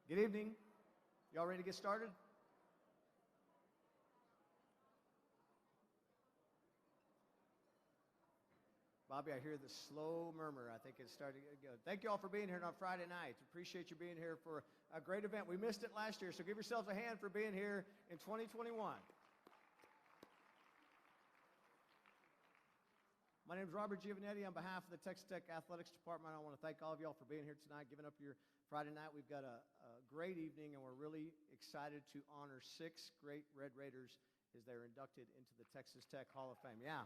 Good evening. Y'all ready to get started? Bobby, I hear the slow murmur. I think it's starting to get good. Thank you all for being here on Friday night. Appreciate you being here for a great event. We missed it last year, so give yourselves a hand for being here in 2021. My name is Robert Giovanetti. On behalf of the Texas Tech Athletics Department, I want to thank all of y'all for being here tonight, giving up your Friday night. We've got a great evening, and we're really excited to honor 6 great Red Raiders as they're inducted into the Texas Tech Hall of Fame. Yeah.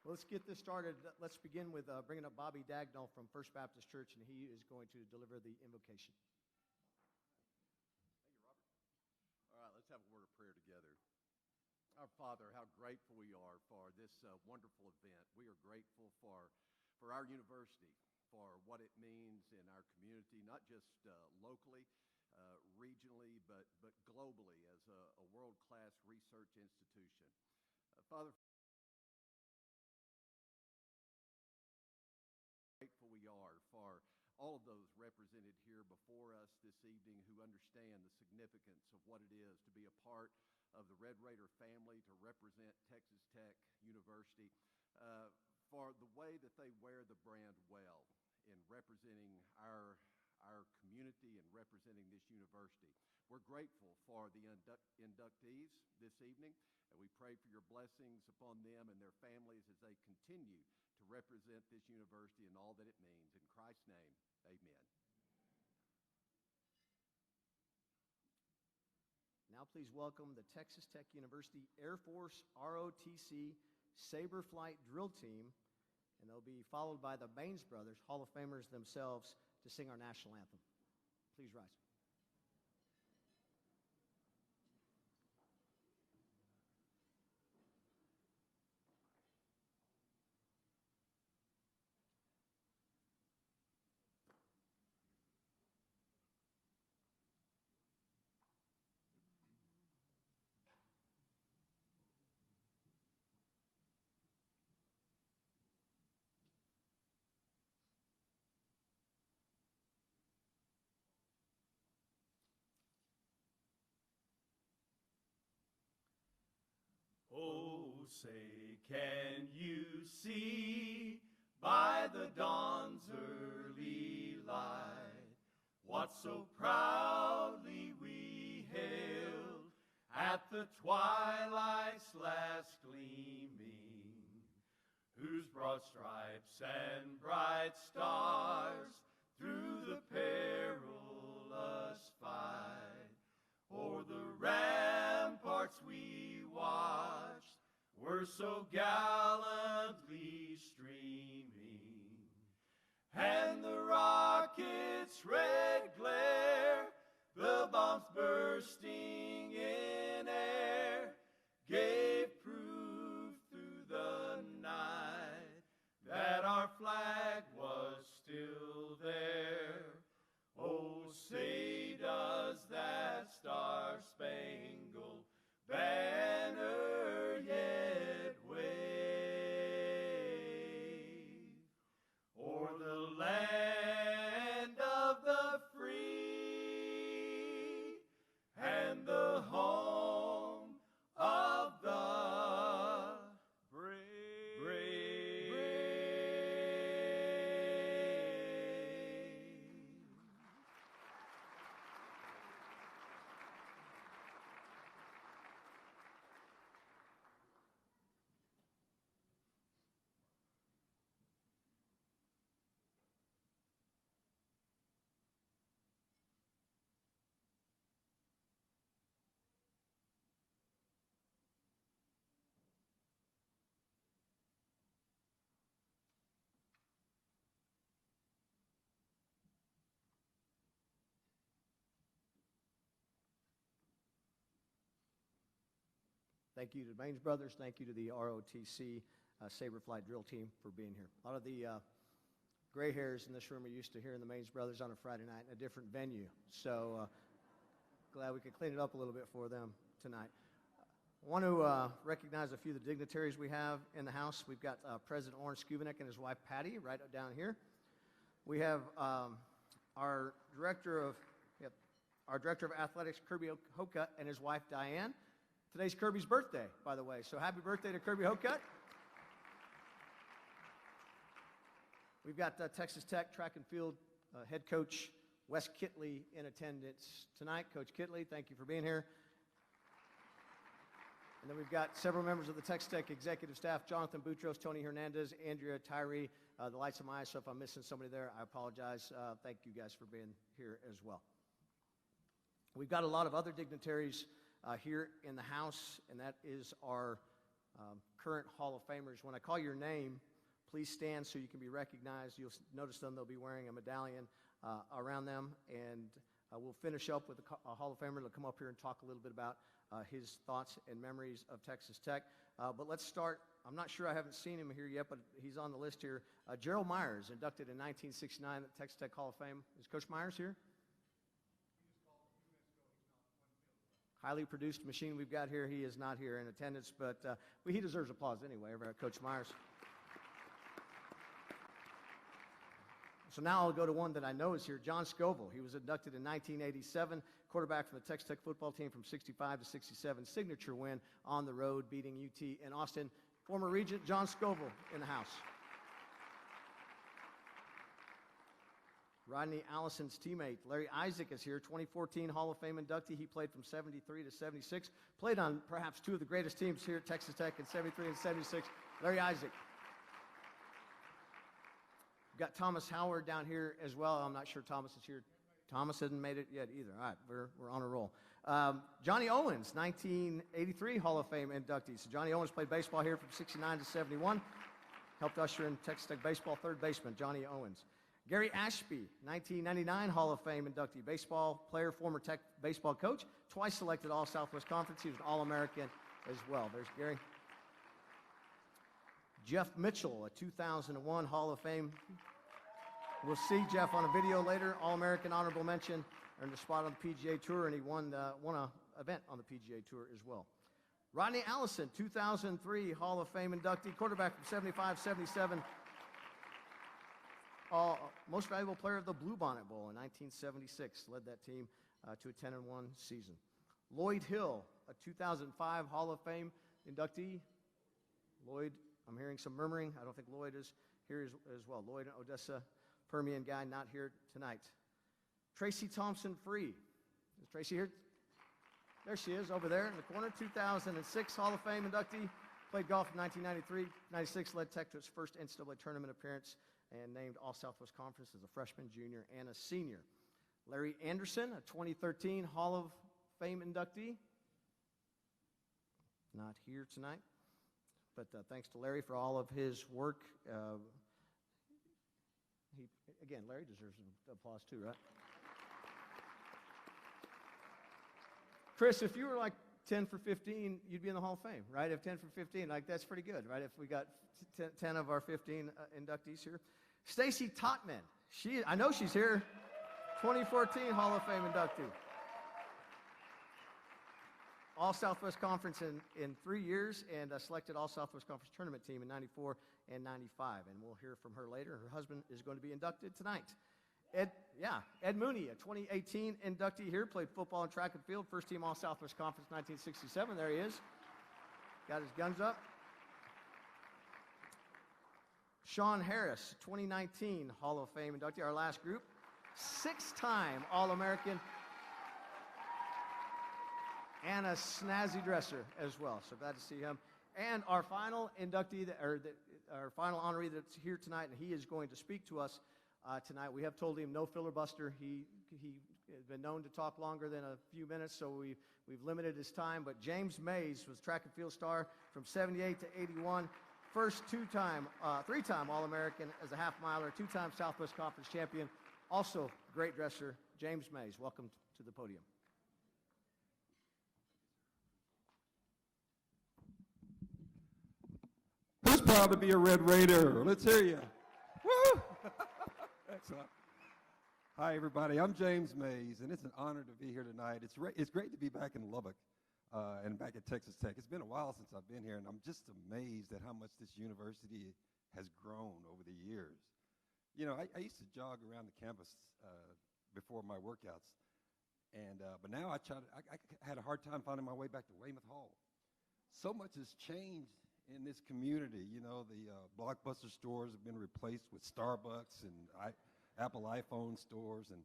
Well, let's get this started. Let's begin with bringing up Bobby Dagnall from First Baptist Church, and he is going to deliver the invocation. Thank you, Robert. All right, let's have a word of prayer together. Our Father, how grateful we are for this wonderful event. We are grateful for our university, for what it means in our community, not just locally, regionally, but globally as a world-class research institution. Father, grateful we are for all of those represented here before us this evening who understand the significance of what it is to be a part of the Red Raider family, to represent Texas Tech University, for the way that they wear the brand well in representing our community and representing this university. We're grateful for the inductees this evening, and we pray for your blessings upon them and their families as they continue to represent this university and all that it means. In Christ's name, amen. Now please welcome the Texas Tech University Air Force ROTC Saber Flight Drill Team, and they'll be followed by the Baines Brothers, Hall of Famers themselves, to sing our national anthem. Please rise. Oh, say, can you see by the dawn's early light what so proudly we hailed at the twilight's last gleaming, whose broad stripes and bright stars through the perilous fight o'er the ramparts we watched were so gallantly streaming, and the rocket's red glare, the bombs bursting in air, gave proof through the night that our flag was still there. Oh, say does that star-spangled banner yet wave o'er the land of the free and the home of the brave? Thank you to the Baines Brothers. Thank you to the ROTC Saber Flight Drill Team for being here. A lot of the gray hairs in this room are used to hearing the Baines Brothers on a Friday night in a different venue. So glad we could clean it up a little bit for them tonight. I want to recognize a few of the dignitaries we have in the house. We've got President Oren Skuvenek and his wife Patty right down here. We have our director of athletics, Kirby Hokut, and his wife, Diane. Today's Kirby's birthday, by the way, so happy birthday to Kirby Hokut. We've got Texas Tech track and field head coach Wes Kitley in attendance tonight. Coach Kitley, thank you for being here. And then we've got several members of the Texas Tech executive staff, Jonathan Boutros, Tony Hernandez, Andrea Tyree, the lights of my eyes, so if I'm missing somebody there, I apologize. Thank you guys for being here as well. We've got a lot of other dignitaries here in the house, and that is our current Hall of Famers. When I call your name, please stand so you can be recognized. You'll notice them. They'll be wearing a medallion around them, and we'll finish up with a Hall of Famer that'll come up here and talk a little bit about his thoughts and memories of Texas Tech. But let's start. I'm not sure, I haven't seen him here yet, but he's on the list here. Gerald Myers, inducted in 1969 at the Texas Tech Hall of Fame. Is Coach Myers here? Highly produced machine we've got here. He is not here in attendance, but he deserves applause anyway over at Coach Myers. So now I'll go to one that I know is here, John Scoville. He was inducted in 1987, quarterback from the Texas Tech football team from 65 to 67, signature win on the road, beating UT in Austin. Former Regent John Scoville in the house. Rodney Allison's teammate, Larry Isaac, is here, 2014 Hall of Fame inductee. He played from 73 to 76, played on perhaps two of the greatest teams here at Texas Tech in 73 and 76. Larry Isaac. We've got Thomas Howard down here as well. I'm not sure Thomas is here. Thomas hasn't made it yet either. All right, we're on a roll. Johnny Owens, 1983 Hall of Fame inductee. So Johnny Owens played baseball here from 69 to 71. Helped usher in Texas Tech baseball, third baseman, Johnny Owens. Gary Ashby, 1999 Hall of Fame inductee, baseball player, former Tech baseball coach, twice selected All-Southwest Conference. He was an All-American as well. There's Gary. Jeff Mitchell, a 2001 Hall of Fame. We'll see Jeff on a video later. All-American honorable mention, earned a spot on the PGA Tour, and he won an event on the PGA Tour as well. Rodney Allison, 2003 Hall of Fame inductee, quarterback from 75, 77. Most valuable player of the Bluebonnet Bowl in 1976. Led that team to a 10-1 season. Lloyd Hill, a 2005 Hall of Fame inductee. Lloyd, I'm hearing some murmuring. I don't think Lloyd is here as well. Lloyd, an Odessa Permian guy, not here tonight. Tracy Thompson Free. Is Tracy here? There she is, over there in the corner. 2006 Hall of Fame inductee. Played golf in 1993. 96 led Tech to its first NCAA tournament appearance and named All-Southwest Conference as a freshman, junior, and a senior. Larry Anderson, a 2013 Hall of Fame inductee. Not here tonight. But thanks to Larry for all of his work. Again, Larry deserves applause too, right? Chris, if you were like 10 for 15, you'd be in the Hall of Fame, right? If 10 for 15, like that's pretty good, right? If we got 10 of our 15 inductees here. Stacy Topman, I know she's here. 2014 Hall of Fame inductee. All-Southwest Conference in 3 years, and selected All-Southwest Conference tournament team in 94 and 95. And we'll hear from her later. Her husband is going to be inducted tonight. Ed Mooney, a 2018 inductee here, played football and track and field, first team All-Southwest Conference 1967. There he is. Got his guns up. Sean Harris, 2019 Hall of Fame inductee, our last group. 6-time All-American. And a snazzy dresser as well. So glad to see him. And our final inductee, our final honoree that's here tonight, and he is going to speak to us tonight. We have told him no filibuster. He has been known to talk longer than a few minutes, so we've limited his time. But James Mays was track and field star from 78 to 81. First three-time All-American as a half miler, 2-time Southwest Conference champion. Also great dresser, James Mays. Welcome to the podium. Who's proud to be a Red Raider? Let's hear you. Woo! Excellent. Hi, everybody. I'm James Mays, and it's an honor to be here tonight. It's great to be back in Lubbock and back at Texas Tech. It's been a while since I've been here, and I'm just amazed at how much this university has grown over the years. You know, I used to jog around the campus before my workouts, and but now I had a hard time finding my way back to Weymouth Hall. So much has changed in this community. You know, the Blockbuster stores have been replaced with Starbucks and Apple iPhone stores, and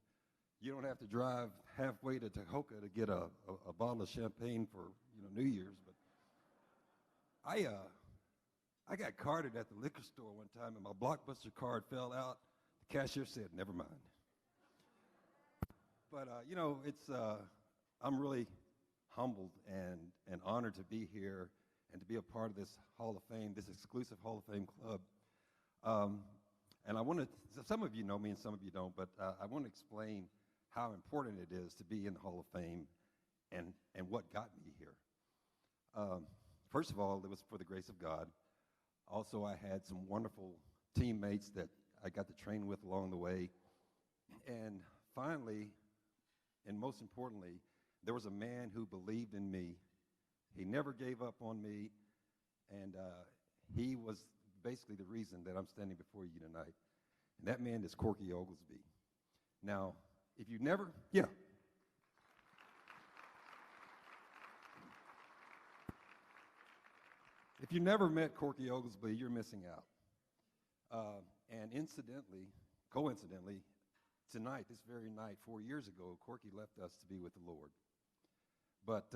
you don't have to drive halfway to Tahoka to get a bottle of champagne for, you know, New Year's. But I got carded at the liquor store one time, and my Blockbuster card fell out. The cashier said, "Never mind." But you know, I'm really humbled and honored to be here and to be a part of this Hall of Fame, this exclusive Hall of Fame club. And I want to, some of you know me and some of you don't, but I want to explain how important it is to be in the Hall of Fame and what got me here. First of all, it was for the grace of God. Also, I had some wonderful teammates that I got to train with along the way. And finally, and most importantly, there was a man who believed in me. He never gave up on me, and he was basically the reason that I'm standing before you tonight. And that man is Corky Oglesby. Now, if you never, if you never met Corky Oglesby, you're missing out. And coincidentally, tonight, this very night, 4 years ago, Corky left us to be with the Lord. But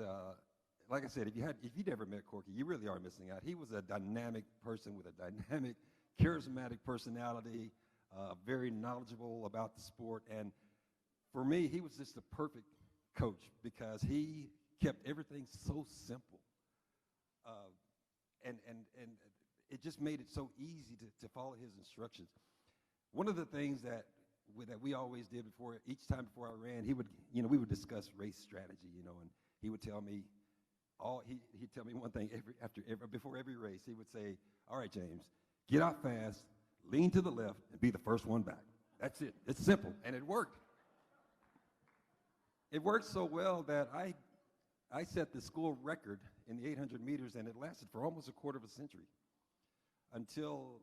like I said, if you never met Corky, you really are missing out. He was a dynamic person with a dynamic, charismatic personality, very knowledgeable about the sport. And for me, he was just the perfect coach because he kept everything so simple. And it just made it so easy to follow his instructions. One of the things that we always did each time before I ran, we would discuss race strategy, and he would tell me he'd tell me one thing before every race. He would say, "All right, James, get out fast, lean to the left, and be the first one back." That's it. It's simple, and it worked. It worked so well that I set the school record in the 800 meters, and it lasted for almost a quarter of a century until,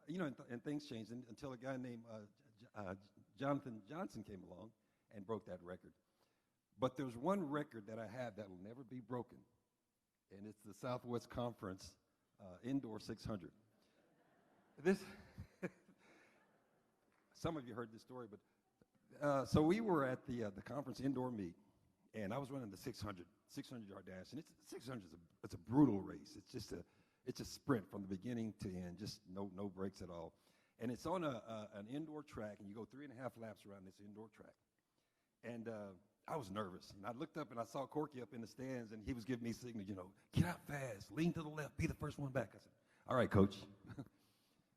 and things changed, until a guy named Jonathan Johnson came along and broke that record. But there's one record that I have that will never be broken, and it's the Southwest Conference Indoor 600. Some of you heard this story, but so we were at the conference indoor meet, and I was running the 600-yard dash, and 600 it's a brutal race. It's a sprint from the beginning to end, just no breaks at all. And it's on an indoor track, and you go 3.5 laps around this indoor track. And I was nervous, and I looked up and I saw Corky up in the stands, and he was giving me signals, get out fast, lean to the left, be the first one back. I said, "All right, coach."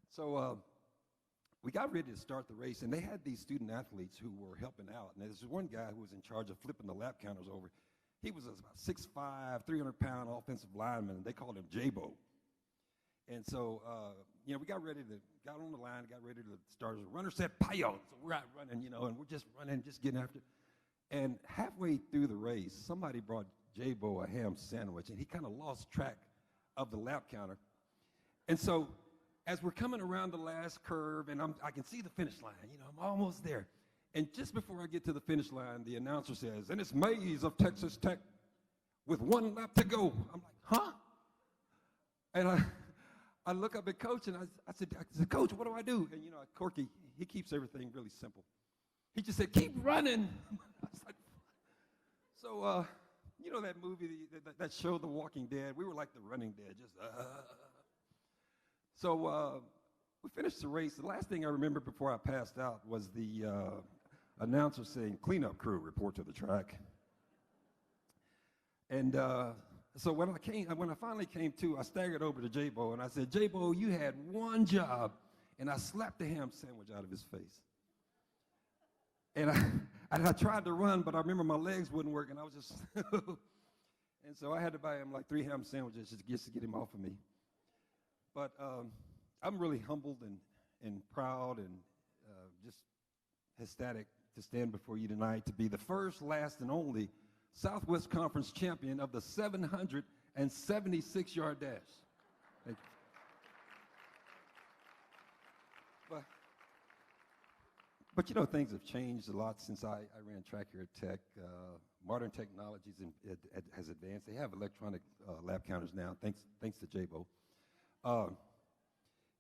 So we got ready to start the race, and they had these student athletes who were helping out. And there's one guy who was in charge of flipping the lap counters over. He was about 6'5", 300-pound offensive lineman, and they called him J-Bo. And so, we got on the line, got ready to start. The runner said, "Payo." So we're out running, and we're just running, just getting after it. And halfway through the race, somebody brought J-Bo a ham sandwich, and he kind of lost track of the lap counter. And so, as we're coming around the last curve, and I can see the finish line, I'm almost there. And just before I get to the finish line, the announcer says, "And it's Mays of Texas Tech with 1 lap to go." I'm like, "Huh?" And I look up at Coach, and I said, "Coach, what do I do?" And, Corky, he keeps everything really simple. He just said, "Keep running." I was like, so, that movie, that show, The Walking Dead, we were like the Running Dead, just, So we finished the race. The last thing I remember before I passed out was the announcer saying, "Cleanup crew, report to the track." And so when I finally came to, I staggered over to J-Bo, and I said, "J-Bo, you had one job." And I slapped the ham sandwich out of his face. And I tried to run, but I remember my legs wouldn't work, and I was just, and so I had to buy him like 3 ham sandwiches just to get him off of me. But I'm really humbled and proud and just ecstatic to stand before you tonight to be the first, last, and only Southwest Conference champion of the 776-yard dash. Thank you. But you know, things have changed a lot since I ran track here at Tech. Modern technologies has advanced. They have electronic lap counters now, thanks to J-Bo.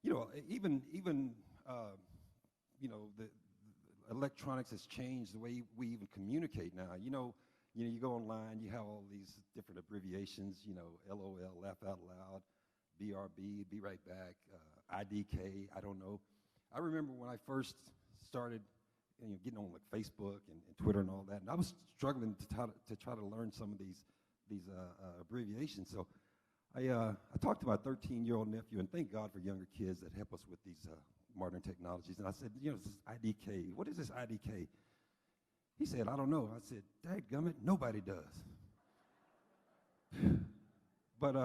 You know, even you know, the electronics has changed the way we even communicate now. You know, you go online, you have all these different abbreviations. You know, LOL, laugh out loud, BRB, be right back, IDK. I don't know. I remember when I first started, you know, getting on like Facebook and Twitter and all that, and I was struggling to try to learn some of these abbreviations. So I talked to my 13-year-old nephew, and thank God for younger kids that help us with these modern technologies. And I said, you know, this is IDK. What is this IDK? He said, I don't know. I said, dadgummit, nobody does. But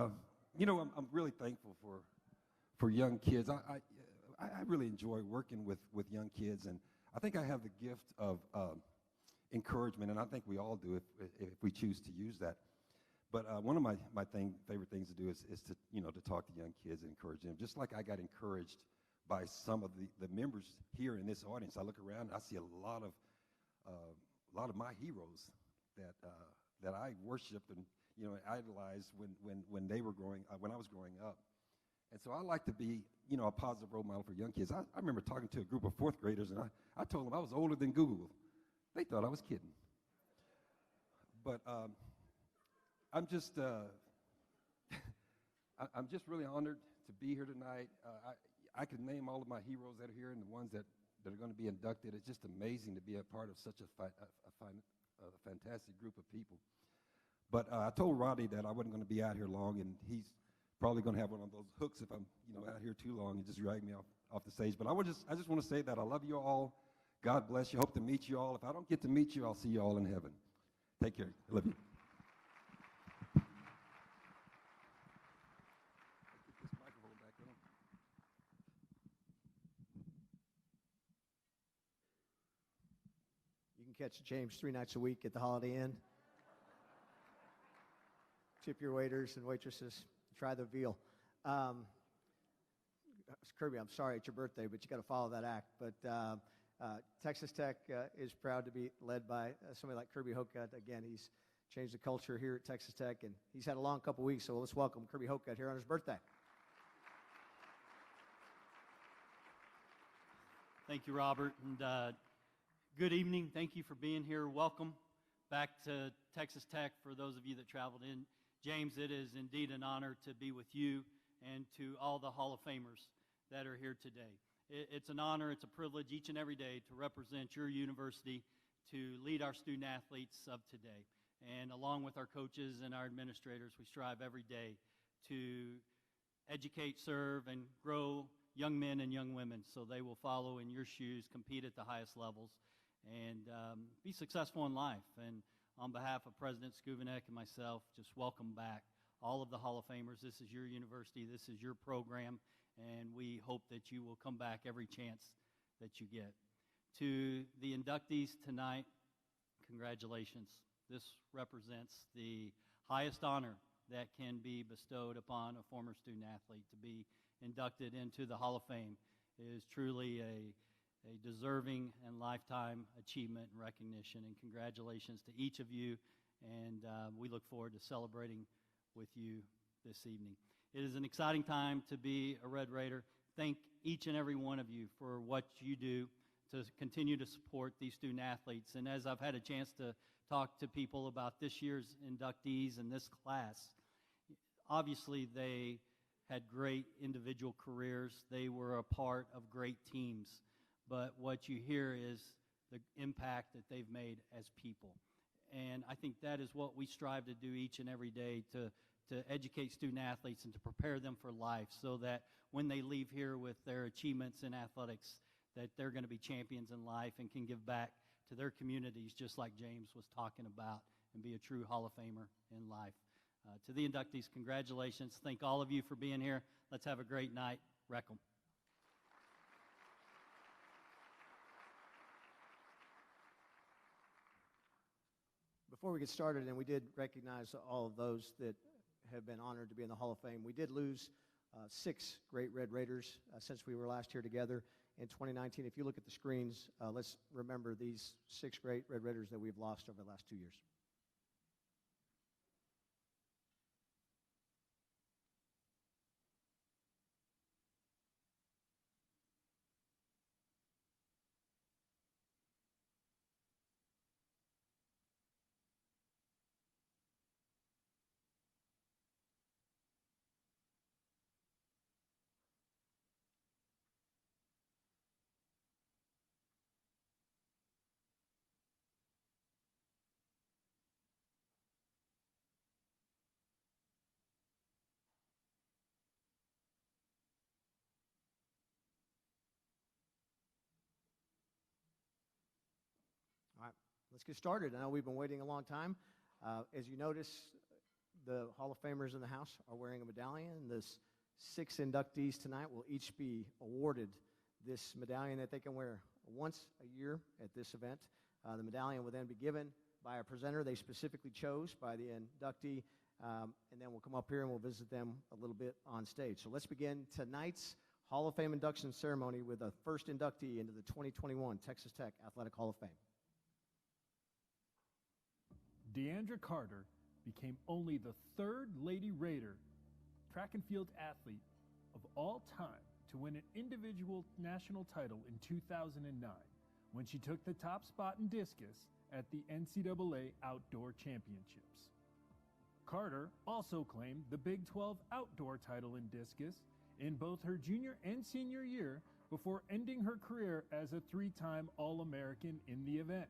you know, I'm really thankful for young kids. I really enjoy working with young kids, and I think I have the gift of encouragement, and I think we all do if we choose to use that. But one of my favorite things to do is to, you know, to talk to young kids and encourage them. Just like I got encouraged by some of the members here in this audience. I look around and I see a lot of my heroes that I worshipped and, you know, idolized when they were when I was growing up. And so I like to be, you know, a positive role model for young kids. I remember talking to a group of fourth graders, and I told them I was older than Google. They thought I was kidding. But I'm just really honored to be here tonight. I could name all of my heroes that are here and the ones that are going to be inducted. It's just amazing to be a part of such a fantastic group of people. But I told Rodney that I wasn't going to be out here long, and he's probably going to have one of those hooks if I'm, you know, out here too long and just drag me off the stage. But I just want to say that I love you all. God bless you. Hope to meet you all. If I don't get to meet you, I'll see you all in heaven. Take care. I love you. You can catch James 3 nights a week at the Holiday Inn. Tip your waiters and waitresses. Try the veal. Kirby, I'm sorry it's your birthday, but you got to follow that act. But Texas Tech is proud to be led by somebody like Kirby Hocutt. Again, he's changed the culture here at Texas Tech, and he's had a long couple weeks, so let's welcome Kirby Hocutt here on his birthday. Thank you, Robert, and good evening. Thank you for being here. Welcome back to Texas Tech for those of you that traveled in. James, it is indeed an honor to be with you and to all the Hall of Famers that are here today. It's an honor, it's a privilege each and every day to represent your university, to lead our student athletes of today. And along with our coaches and our administrators, we strive every day to educate, serve, and grow young men and young women so they will follow in your shoes, compete at the highest levels, and be successful in life. And on behalf of President Skubanek and myself, just welcome back all of the Hall of Famers. This is your university, this is your program, and we hope that you will come back every chance that you get. To the inductees tonight, congratulations. This represents the highest honor that can be bestowed upon a former student athlete. To be inducted into the Hall of Fame is truly a deserving and lifetime achievement and recognition, and congratulations to each of you, and we look forward to celebrating with you this evening. It is an exciting time to be a Red Raider. Thank each and every one of you for what you do to continue to support these student athletes. And as I've had a chance to talk to people about this year's inductees and this class, obviously they had great individual careers. They were a part of great teams. But what you hear is the impact that they've made as people. And I think that is what we strive to do each and every day, to educate student athletes and to prepare them for life so that when they leave here with their achievements in athletics, that they're going to be champions in life and can give back to their communities just like James was talking about, and be a true Hall of Famer in life. To the inductees, congratulations. Thank all of you for being here. Let's have a great night. Rec 'em. Before we get started, and we did recognize all of those that have been honored to be in the Hall of Fame, we did lose 6 great Red Raiders since we were last here together. in 2019. If you look at the screens, let's remember these 6 great Red Raiders that we've lost over the last 2 years. All right, let's get started. I know we've been waiting a long time. As you notice, the Hall of Famers in the house are wearing a medallion. The 6 inductees tonight will each be awarded this medallion that they can wear once a year at this event. The medallion will then be given by a presenter they specifically chose by the inductee, and then we'll come up here and we'll visit them a little bit on stage. So let's begin tonight's Hall of Fame induction ceremony with the first inductee into the 2021 Texas Tech Athletic Hall of Fame. Deandra Carter became only the 3rd Lady Raider track and field athlete of all time to win an individual national title in 2009 when she took the top spot in discus at the NCAA Outdoor Championships. Carter also claimed the Big 12 outdoor title in discus in both her junior and senior year before ending her career as a 3-time All-American in the event.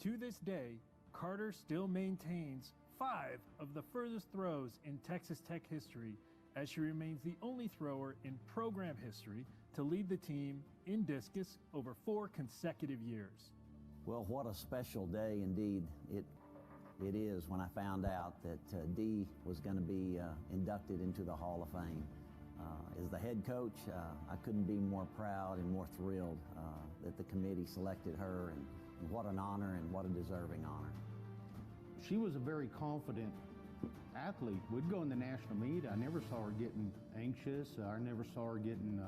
To this day, Carter still maintains 5 of the furthest throws in Texas Tech history, as she remains the only thrower in program history to lead the team in discus over 4 consecutive years. Well, what a special day indeed it is when I found out that Dee was going to be inducted into the Hall of Fame. As the head coach, I couldn't be more proud and more thrilled that the committee selected her, and what an honor and what a deserving honor. She was a very confident athlete. We'd go in the national meet. I never saw her getting anxious. I never saw her getting,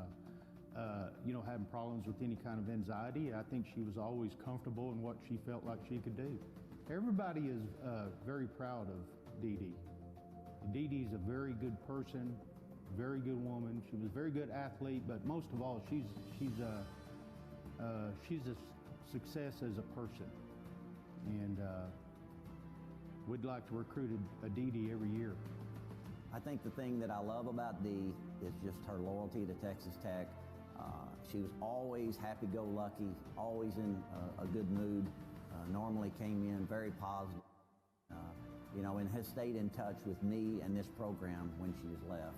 having problems with any kind of anxiety. I think she was always comfortable in what she felt like she could do. Everybody is very proud of Dee Dee. Dee Dee's a very good person, very good woman. She was a very good athlete, but most of all, she's a success as a person. And we'd like to recruit a Dee Dee every year. I think the thing that I love about Dee is just her loyalty to Texas Tech. She was always happy-go-lucky, always in a good mood, normally came in very positive, and has stayed in touch with me and this program when she's left.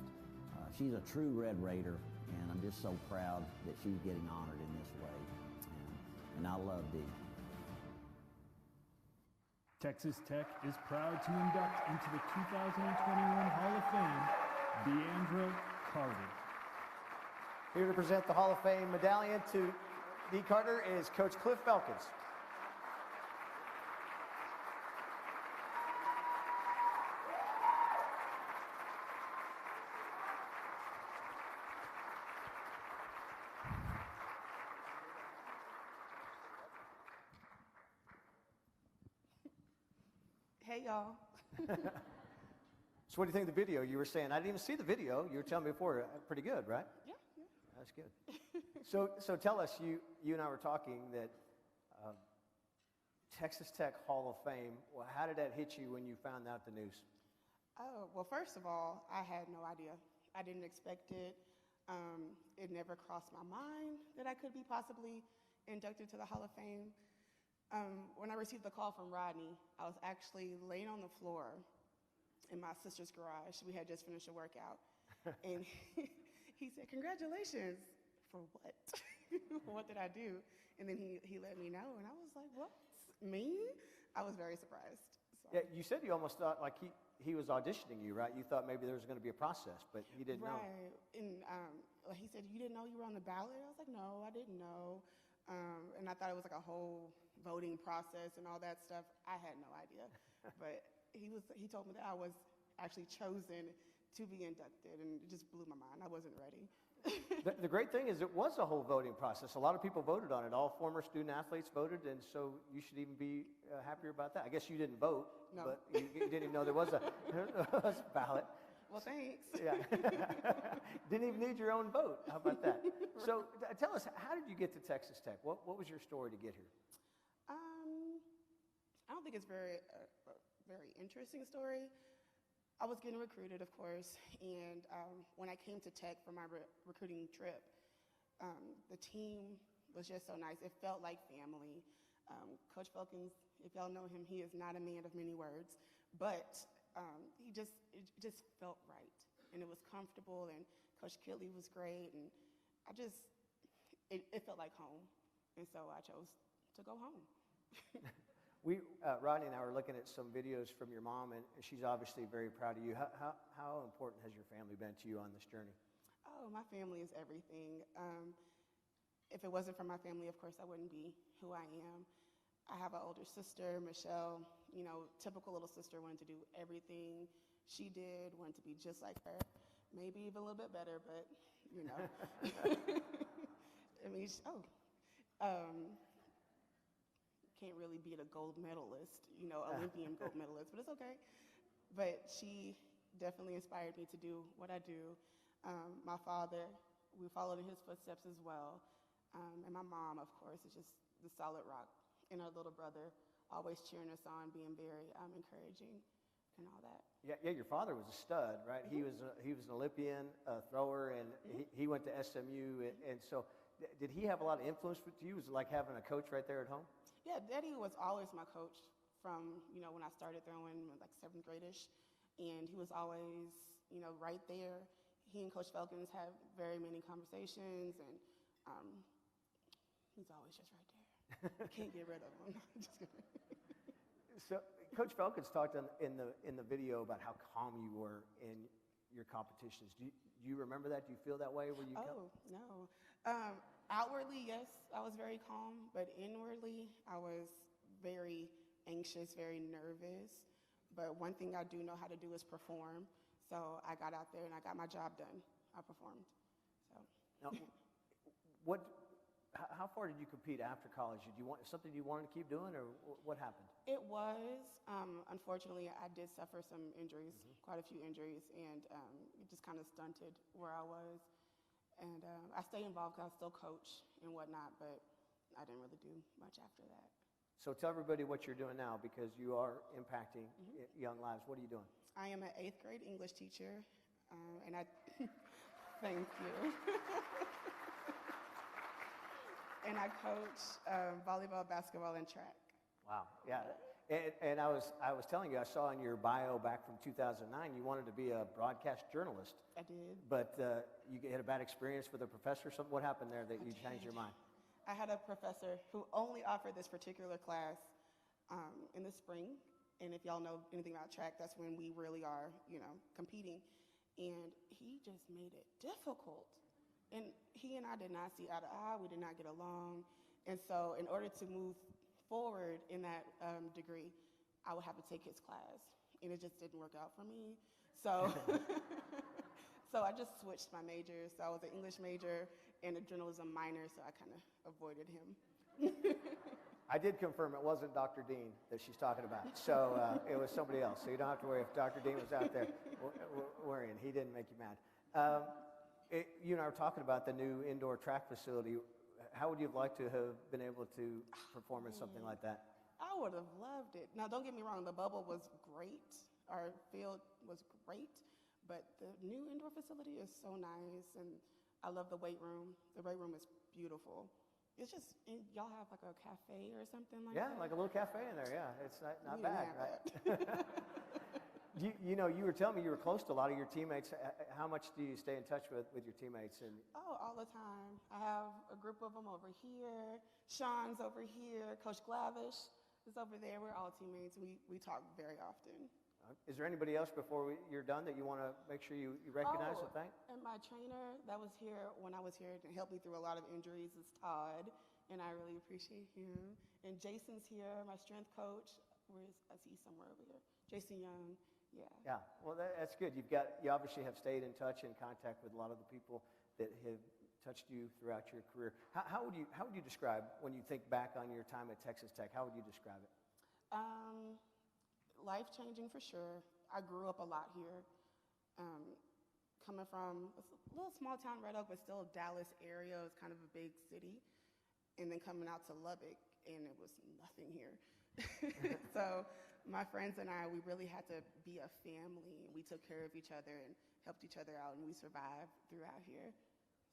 She's a true Red Raider, and I'm just so proud that she's getting honored in this way. And I love Dee. Texas Tech is proud to induct into the 2021 Hall of Fame Deandra Carter. Here to present the Hall of Fame medallion to Dee Carter is Coach Cliff Belkins. Hey, y'all. So what do you think of the video? You were saying, I didn't even see the video. You were telling me before, pretty good, right? Yeah. That's good. So tell us, you and I were talking that Texas Tech Hall of Fame, well, how did that hit you when you found out the news? Oh, well, first of all, I had no idea. I didn't expect it. It never crossed my mind that I could be possibly inducted to the Hall of Fame. When I received the call from Rodney, I was actually laying on the floor in my sister's garage. We had just finished a workout. And he said, "Congratulations." For what? What did I do? And then he let me know, and I was like, what? Me? I was very surprised. So. Yeah, you said you almost thought like he was auditioning you, right? You thought maybe there was going to be a process, but you didn't know. Right. And he said, "You didn't know you were on the ballot?" I was like, "No, I didn't know." And I thought it was like a whole voting process and all that stuff. I had no idea. But he told me that I was actually chosen to be inducted, and it just blew my mind. I wasn't ready. The great thing is it was a whole voting process. A lot of people voted on it. All former student athletes voted, and so you should even be happier about that. I guess you didn't vote, No. but you didn't even know there was a, was a ballot. Well, thanks. Yeah. Didn't even need your own vote. How about that? So tell us, how did you get to Texas Tech? What was your story to get here? I don't think it's a very interesting story. I was getting recruited, of course, and when I came to Tech for my recruiting trip, the team was just so nice. It felt like family. Coach Felkins, if y'all know him, he is not a man of many words, but it just felt right, and it was comfortable, and Coach Kitley was great, and it felt like home, and so I chose to go home. Rodney and I were looking at some videos from your mom, and she's obviously very proud of you. How important has your family been to you on this journey? Oh, my family is everything. If it wasn't for my family, of course, I wouldn't be who I am. I have an older sister, Michelle, typical little sister, wanted to do everything she did, wanted to be just like her, maybe even a little bit better, but, I mean, can't really beat a gold medalist, Olympian gold medalist, but it's okay. But she definitely inspired me to do what I do. My father, we followed in his footsteps as well. And my mom, of course, is just the solid rock. And our little brother, always cheering us on, being very encouraging and all that. Yeah, your father was a stud, right? Mm-hmm. He was an Olympian thrower, and he went to SMU. And so did he have a lot of influence with you? Was it like having a coach right there at home? Yeah, Daddy was always my coach from, when I started throwing, like 7th grade-ish. And he was always, right there. He and Coach Felkins had very many conversations, and he's always just right there. Can't get rid of him. Just kidding. So Coach Felkins talked in the video about how calm you were in your competitions. Do you remember that? Do you feel that way? No. Outwardly, yes, I was very calm, but inwardly, I was very anxious, very nervous. But one thing I do know how to do is perform. So I got out there and I got my job done. I performed. So. Now, how far did you compete after college? Did you want something you wanted to keep doing, or what happened? It was, unfortunately, I did suffer some injuries, quite a few injuries, and it just kind of stunted where I was. And I stayed involved because I still coach and whatnot, but I didn't really do much after that. So tell everybody what you're doing now, because you are impacting young lives. What are you doing? I am an 8th grade English teacher, and I thank you. And I coach volleyball, basketball, and track. Wow, yeah. And I was telling you, I saw in your bio back from 2009, you wanted to be a broadcast journalist. I did. But you had a bad experience with a professor. So what happened there that you changed your mind? I had a professor who only offered this particular class in the spring. And if y'all know anything about track, that's when we really are, competing. And he just made it difficult. And he and I did not see eye to eye. We did not get along. And so in order to move forward in that degree, I would have to take his class. And it just didn't work out for me. So, so I just switched my majors. So I was an English major and a journalism minor, so I kind of avoided him. I did confirm it wasn't Dr. Dean that she's talking about. So it was somebody else. So you don't have to worry if Dr. Dean was out there worrying. He didn't make you mad. You and I were talking about the new indoor track facility. How would you have liked to have been able to perform in something like that? I would have loved it. Now, don't get me wrong. The bubble was great. Our field was great. But the new indoor facility is so nice. And I love the weight room. The weight room is beautiful. It's just, y'all have like a cafe or something like that? Yeah, like a little cafe in there, yeah. It's not bad, right? You were telling me you were close to a lot of your teammates. How much do you stay in touch with your teammates? All the time. I have a group of them over here. Sean's over here. Coach Glavish is over there. We're all teammates. We talk very often. Is there anybody else before you're done that you want to make sure you recognize and thank? And my trainer that was here when I was here and helped me through a lot of injuries is Todd, and I really appreciate him. And Jason's here, my strength coach. I see somewhere over here. Jason Young, yeah. Yeah, well, that's good. You obviously have stayed in touch and contact with a lot of the people that have touched you throughout your career. How would you describe, when you think back on your time at Texas Tech, how would you describe it? Life-changing for sure. I grew up a lot here. Coming from a little small town, Rotc, but still Dallas area. It was kind of a big city. And then coming out to Lubbock, and it was nothing here. So my friends and I, we really had to be a family. We took care of each other and helped each other out, and we survived throughout here.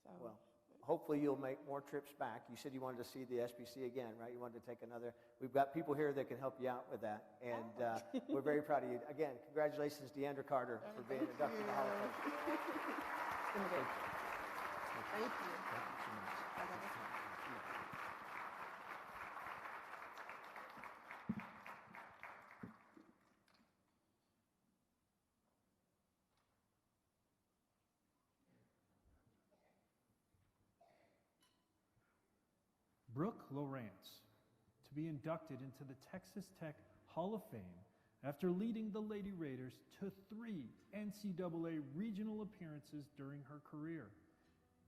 So, well, hopefully you'll make more trips back. You said you wanted to see the SBC again, right? You wanted to take another. We've got people here that can help you out with that. And we're very proud of you. Again, congratulations, Deandra Carter, for being inducted to the Hall of Fame. Thank you. Brooke Lawrence, to be inducted into the Texas Tech Hall of Fame after leading the Lady Raiders to 3 NCAA regional appearances during her career,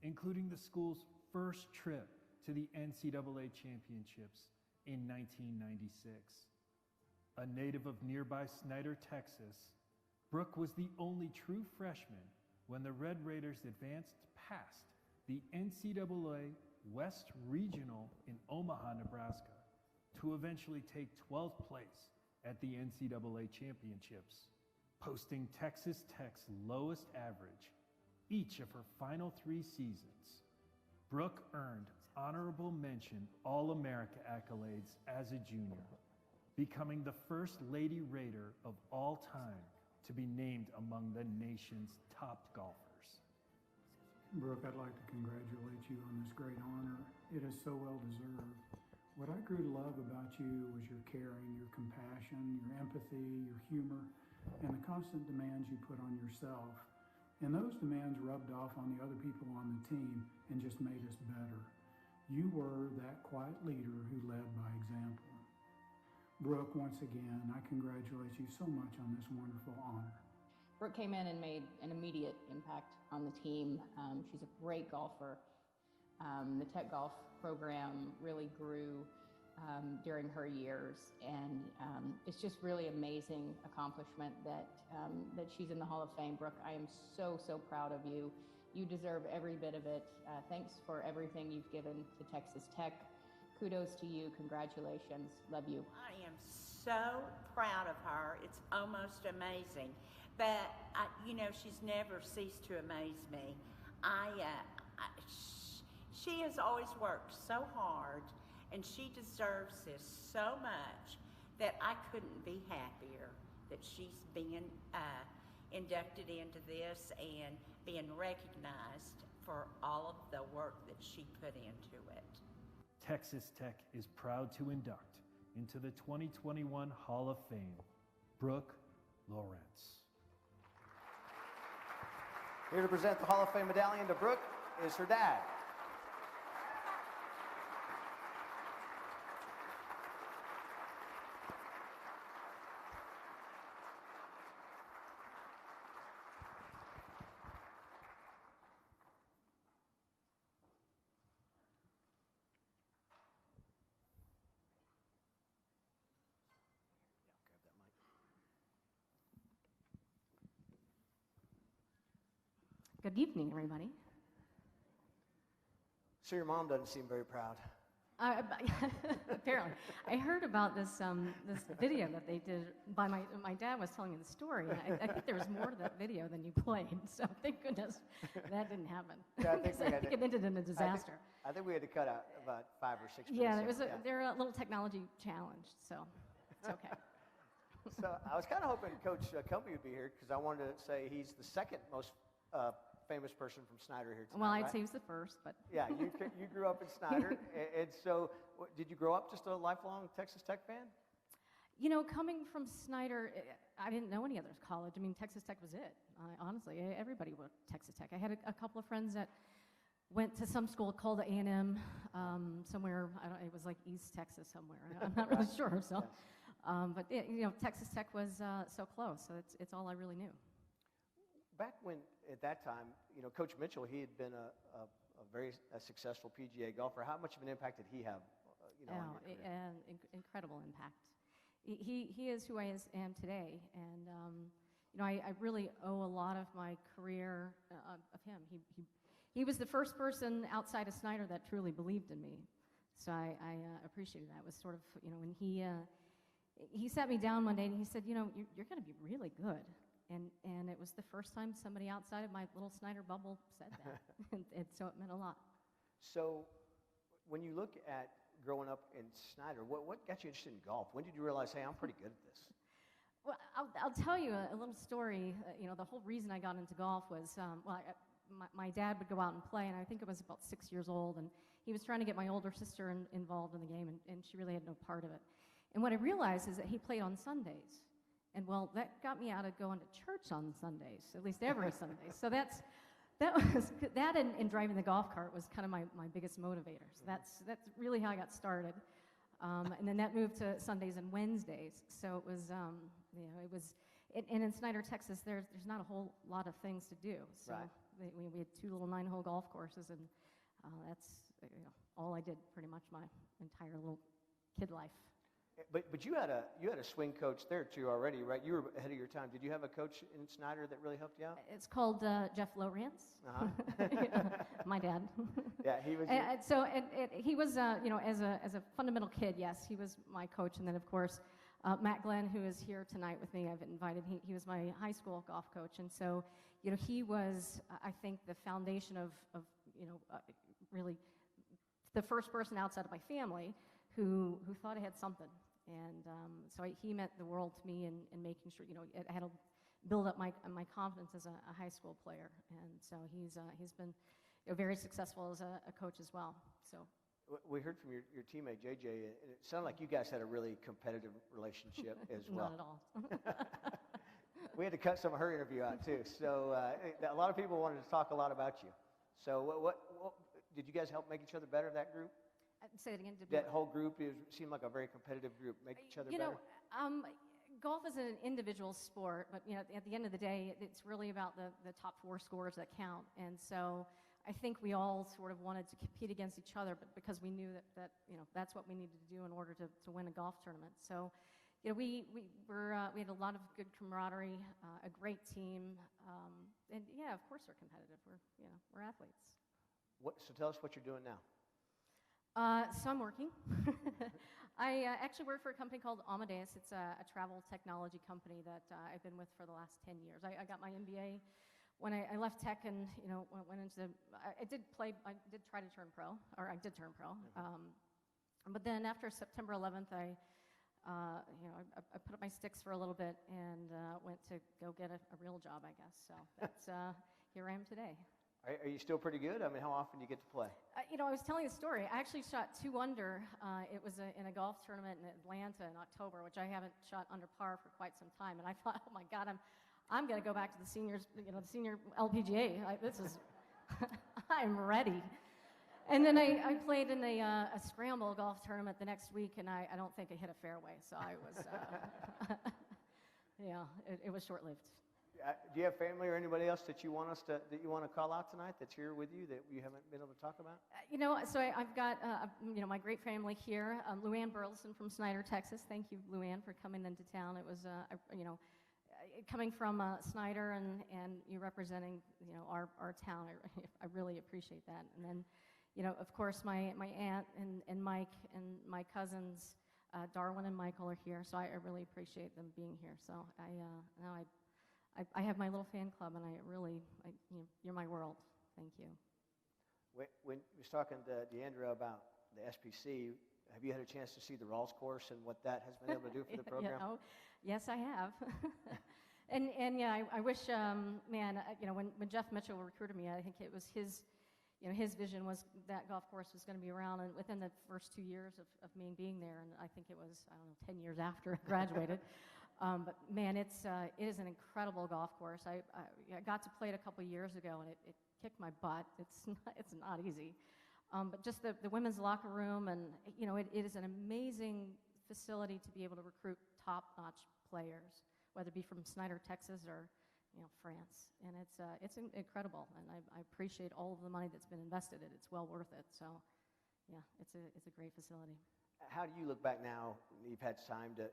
including the school's first trip to the NCAA championships in 1996. A native of nearby Snyder, Texas, Brooke was the only true freshman when the Red Raiders advanced past the NCAA West Regional in Omaha, Nebraska, to eventually take 12th place at the NCAA championships, posting Texas Tech's lowest average each of her final 3 seasons. Brooke earned honorable mention All-America accolades as a junior, becoming the first Lady Raider of all time to be named among the nation's top golfers. Brooke, I'd like to congratulate you on this great honor. It is so well deserved. What I grew to love about you was your caring, your compassion, your empathy, your humor, and the constant demands you put on yourself. And those demands rubbed off on the other people on the team and just made us better. You were that quiet leader who led by example. Brooke, once again, I congratulate you so much on this wonderful honor. Brooke came in and made an immediate impact on the team. She's a great golfer. The Tech Golf program really grew during her years, and it's just really amazing accomplishment that she's in the Hall of Fame. Brooke, I am so, so proud of you. You deserve every bit of it. Thanks for everything you've given to Texas Tech. Kudos to you. Congratulations. Love you. I am so proud of her. It's almost amazing. But, she's never ceased to amaze me. She has always worked so hard, and she deserves this so much that I couldn't be happier that she's being inducted into this and being recognized for all of the work that she put into it. Texas Tech is proud to induct into the 2021 Hall of Fame, Brooke Lawrence. Here to present the Hall of Fame medallion to Brooke is her dad. Good evening, everybody. So your mom doesn't seem very proud. Apparently. I heard about this this video that they did by my dad was telling me the story. And I think there was more to that video than you played, so thank goodness that didn't happen. Yeah, I think it ended in a disaster. I think we had to cut out about 5 or 6 minutes. Yeah, they're a little technology challenged, so it's okay. So I was kind of hoping Coach Cumbie would be here because I wanted to say he's the second most famous person from Snyder here tonight. Well, I'd right? say he was the first, but... Yeah, you grew up in Snyder, and so did you grow up just a lifelong Texas Tech fan? You know, coming from Snyder, I didn't know any other college. I mean, Texas Tech was it, honestly. Everybody went to Texas Tech. I had a couple of friends that went to some school called A&M somewhere, it was like East Texas somewhere. I'm not really sure, so... But Texas Tech was so close, so it's all I really knew. Back when, at that time, Coach Mitchell, he had been a very successful PGA golfer. How much of an impact did he have, on your career? Incredible impact. He is who I am today, and I really owe a lot of my career of him. He was the first person outside of Snyder that truly believed in me, so I appreciated that. It was sort of, when he sat me down one day and he said, you're going to be really good. And it was the first time somebody outside of my little Snyder bubble said that, and so it meant a lot. So when you look at growing up in Snyder, what got you interested in golf? When did you realize, hey, I'm pretty good at this? Well, I'll tell you a little story. The whole reason I got into golf was, my dad would go out and play, and I think I was about 6 years old, and he was trying to get my older sister involved in the game, and she really had no part of it. And what I realized is that he played on Sundays. And well, that got me out of going to church on Sundays, at least every Sunday. So that and driving the golf cart was kind of my biggest motivator. So that's really how I got started. And then that moved to Sundays and Wednesdays. So it was, and in Snyder, Texas, there's not a whole lot of things to do. So right. we had 2 little 9-hole golf courses, and that's all I did pretty much my entire little kid life. But you had a swing coach there too already, right? You were ahead of your time. Did you have a coach in Snyder that really helped you out? It's called Jeff Lawrence. My dad. Yeah, he was. He was, as a fundamental kid, yes, he was my coach. And then of course, Matt Glenn, who is here tonight with me, I've invited. He was my high school golf coach, and so he was, I think, the foundation of really the first person outside of my family who thought I had something. And so he meant the world to me in making sure, I had to build up my confidence as a high school player. And so he's been very successful as a coach as well. So we heard from your teammate, JJ, and it sounded like you guys had a really competitive relationship as well. Not at all. We had to cut some of her interview out, too. So a lot of people wanted to talk a lot about you. So what did you guys help make each other better, that group? Say it again. That whole group seemed like a very competitive group. Make each other better? Golf is an individual sport, but at the end of the day, it's really about the top 4 scores that count. And so I think we all sort of wanted to compete against each other, but because we knew that that's what we needed to do in order to win a golf tournament. So we had a lot of good camaraderie, a great team, and yeah, of course we're competitive. We're athletes. So tell us what you're doing now. So I'm working. I actually work for a company called Amadeus. It's a travel technology company that I've been with for the last 10 years. I got my MBA when I left tech and went into. I did try to turn pro, or I did turn pro. But then after September 11th, I put up my sticks for a little bit and went to go get a real job, I guess. So that's here I am today. Are you still pretty good? I mean, how often do you get to play? I was telling a story. I actually shot 2 under. It was in a golf tournament in Atlanta in October, which I haven't shot under par for quite some time. And I thought, oh my God, I'm going to go back to the seniors, the senior LPGA. I'm ready. And then I played in a scramble golf tournament the next week, and I don't think I hit a fairway. So I was, it was short-lived. Do you have family or anybody else that you want to call out tonight that's here with you that you haven't been able to talk about? So I've got my great family here. Luann Burleson from Snyder, Texas. Thank you, Luann, for coming into town. It was coming from Snyder and you representing our town. I really appreciate that. And then of course my aunt and Mike and my cousins Darwin and Michael are here. So I really appreciate them being here. So I have my little fan club, and you're my world. Thank you. When I was talking to Deandra about the SPC, have you had a chance to see the Rawls course and what that has been able to do for the program? Yes, I have. and yeah, I wish, when Jeff Mitchell recruited me, I think it was his vision was that golf course was going to be around, and within the first 2 years of me being there, and I think it was 10 years after I graduated. But man, it is an incredible golf course. I got to play it a couple years ago, and it kicked my butt. It's not easy. But just the women's locker room, and it is an amazing facility to be able to recruit top-notch players, whether it be from Snyder, Texas, or France, and it's incredible, and I appreciate all of the money that's been invested in it. It's well worth it. So, yeah, it's a great facility. How do you look back now? You've had time to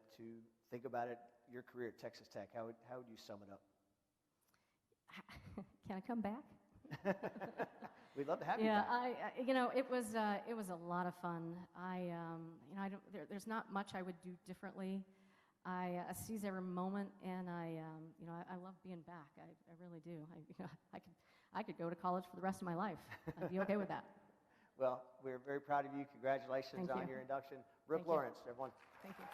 think about it. Your career at Texas Tech. How would you sum it up? Can I come back? We'd love to have you. Yeah, back. it was a lot of fun. There's not much I would do differently. I seize every moment, and I love being back. I really do. I could go to college for the rest of my life. I'd be okay with that. Well, we're very proud of you. Congratulations on your induction. Brooke Lawrence, everyone. Thank you.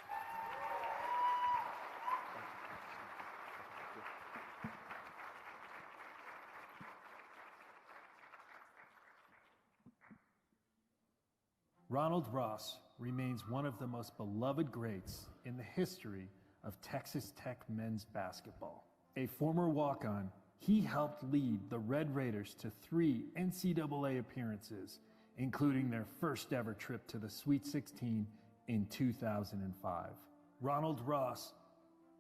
Ronald Ross remains one of the most beloved greats in the history of Texas Tech men's basketball. A former walk-on, he helped lead the Red Raiders to 3 NCAA appearances, including their first ever trip to the Sweet 16 in 2005. Ronald Ross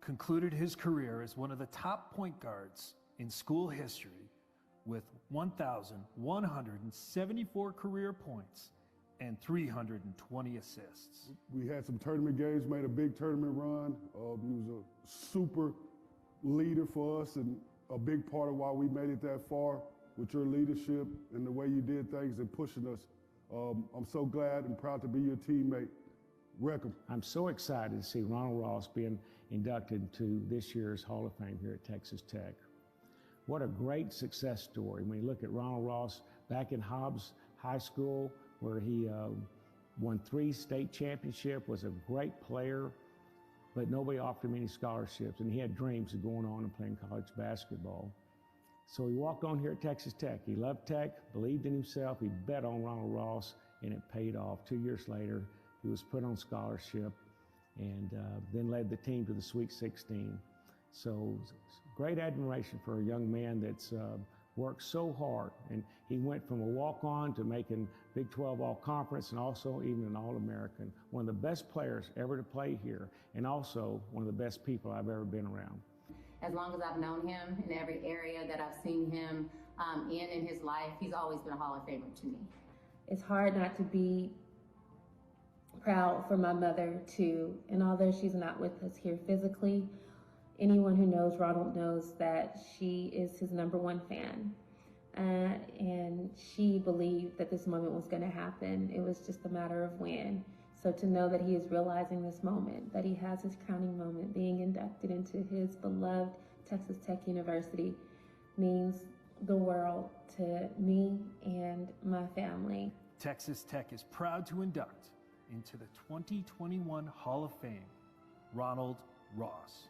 concluded his career as one of the top point guards in school history with 1,174 career points and 320 assists. We had some tournament games, made a big tournament run. He was a super leader for us and a big part of why we made it that far with your leadership and the way you did things and pushing us. I'm so glad and proud to be your teammate. Welcome. I'm so excited to see Ronald Ross being inducted into this year's Hall of Fame here at Texas Tech. What a great success story. When you look at Ronald Ross back in Hobbs High School, where he won 3 state championships, was a great player, but nobody offered him any scholarships, and he had dreams of going on and playing college basketball. So he walked on here at Texas Tech. He loved Tech, believed in himself, he bet on Ronald Ross, and it paid off. 2 years later, he was put on scholarship and then led the team to the Sweet 16. So great admiration for a young man that's worked so hard, and he went from a walk-on to making Big 12 All-Conference and also even an All-American. One of the best players ever to play here, and also one of the best people I've ever been around. As long as I've known him, in every area that I've seen him in his life, he's always been a Hall of Famer to me. It's hard not to be proud for my mother too, and although she's not with us here physically, anyone who knows Ronald knows that she is his #1 fan. And she believed that this moment was going to happen. It was just a matter of when. So to know that he is realizing this moment, that he has his crowning moment, being inducted into his beloved Texas Tech University, means the world to me and my family. Texas Tech is proud to induct into the 2021 Hall of Fame, Ronald Ross.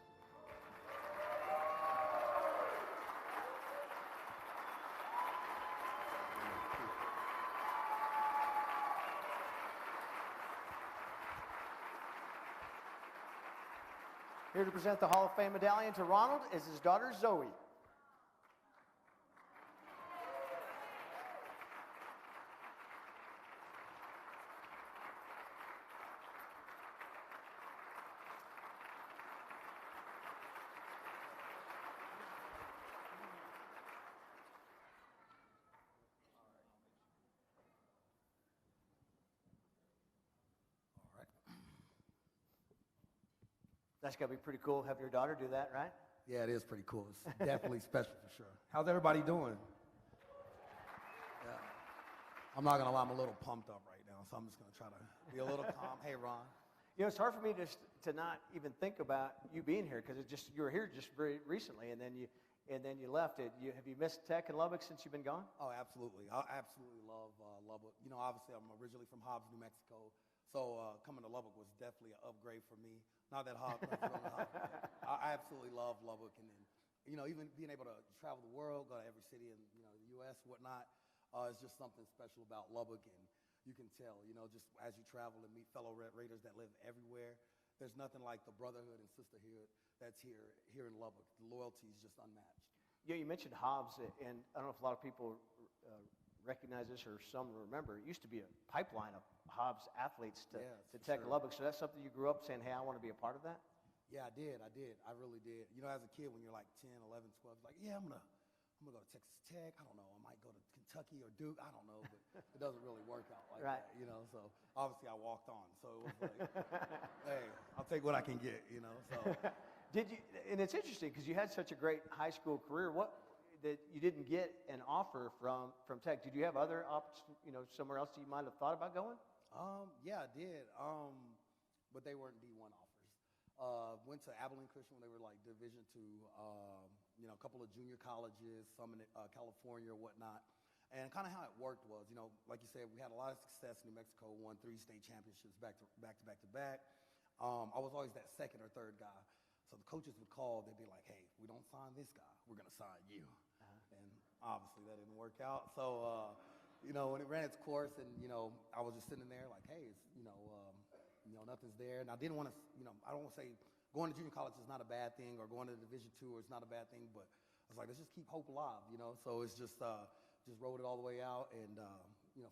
Here to present the Hall of Fame medallion to Ronald is his daughter, Zoe. That's got to be pretty cool. Have your daughter do that, right? Yeah, it is pretty cool. It's definitely special for sure. How's everybody doing? Yeah. I'm not going to lie, I'm a little pumped up right now, so I'm just going to try to be a little calm. Hey, Ron. You know, it's hard for me to not even think about you being here because you were here just very recently, and then you left. Have you missed Tech and Lubbock since you've been gone? Oh, absolutely. I absolutely love Lubbock. You know, obviously I'm originally from Hobbs, New Mexico, so coming to Lubbock was definitely an upgrade for me. Not that Hobbs, I absolutely love Lubbock, and then, you know, even being able to travel the world, go to every city in, you know, the U.S., whatnot, is just something special about Lubbock, and you can tell, you know, just as you travel and meet fellow Red Raiders that live everywhere, there's nothing like the brotherhood and sisterhood that's here in Lubbock. The loyalty is just unmatched. Yeah, you mentioned Hobbs, and I don't know if a lot of people recognize this or some remember. It used to be a pipeline of Hobbs athletes to Tech and Lubbock. So that's something you grew up saying, hey, I want to be a part of that? Yeah, I did. I really did. You know, as a kid, when you're like 10, 11, 12, like, yeah, I'm gonna go to Texas Tech. I don't know. I might go to Kentucky or Duke. I don't know, but it doesn't really work out like that, you know. So obviously, I walked on. So it was like, hey, I'll take what I can get, you know. So Did you? And it's interesting because you had such a great high school career. What that you didn't get an offer from Tech? Did you have other somewhere else that you might have thought about going? Yeah, I did. But they weren't D1 offers. Went to Abilene Christian when they were like Division II. A couple of junior colleges, some in California or whatnot. And kind of how it worked was, like you said, we had a lot of success in New Mexico, won 3 state championships back to back. I was always that second or third guy. So the coaches would call, they'd be like, hey, we don't sign this guy, we're going to sign you. And obviously that didn't work out. So, when it ran its course and, I was just sitting there like, hey, it's, nothing's there. And I didn't want to, I don't want to say going to junior college is not a bad thing or going to Division II is not a bad thing, but I was like, let's just keep hope alive, So it's just rode it all the way out. And,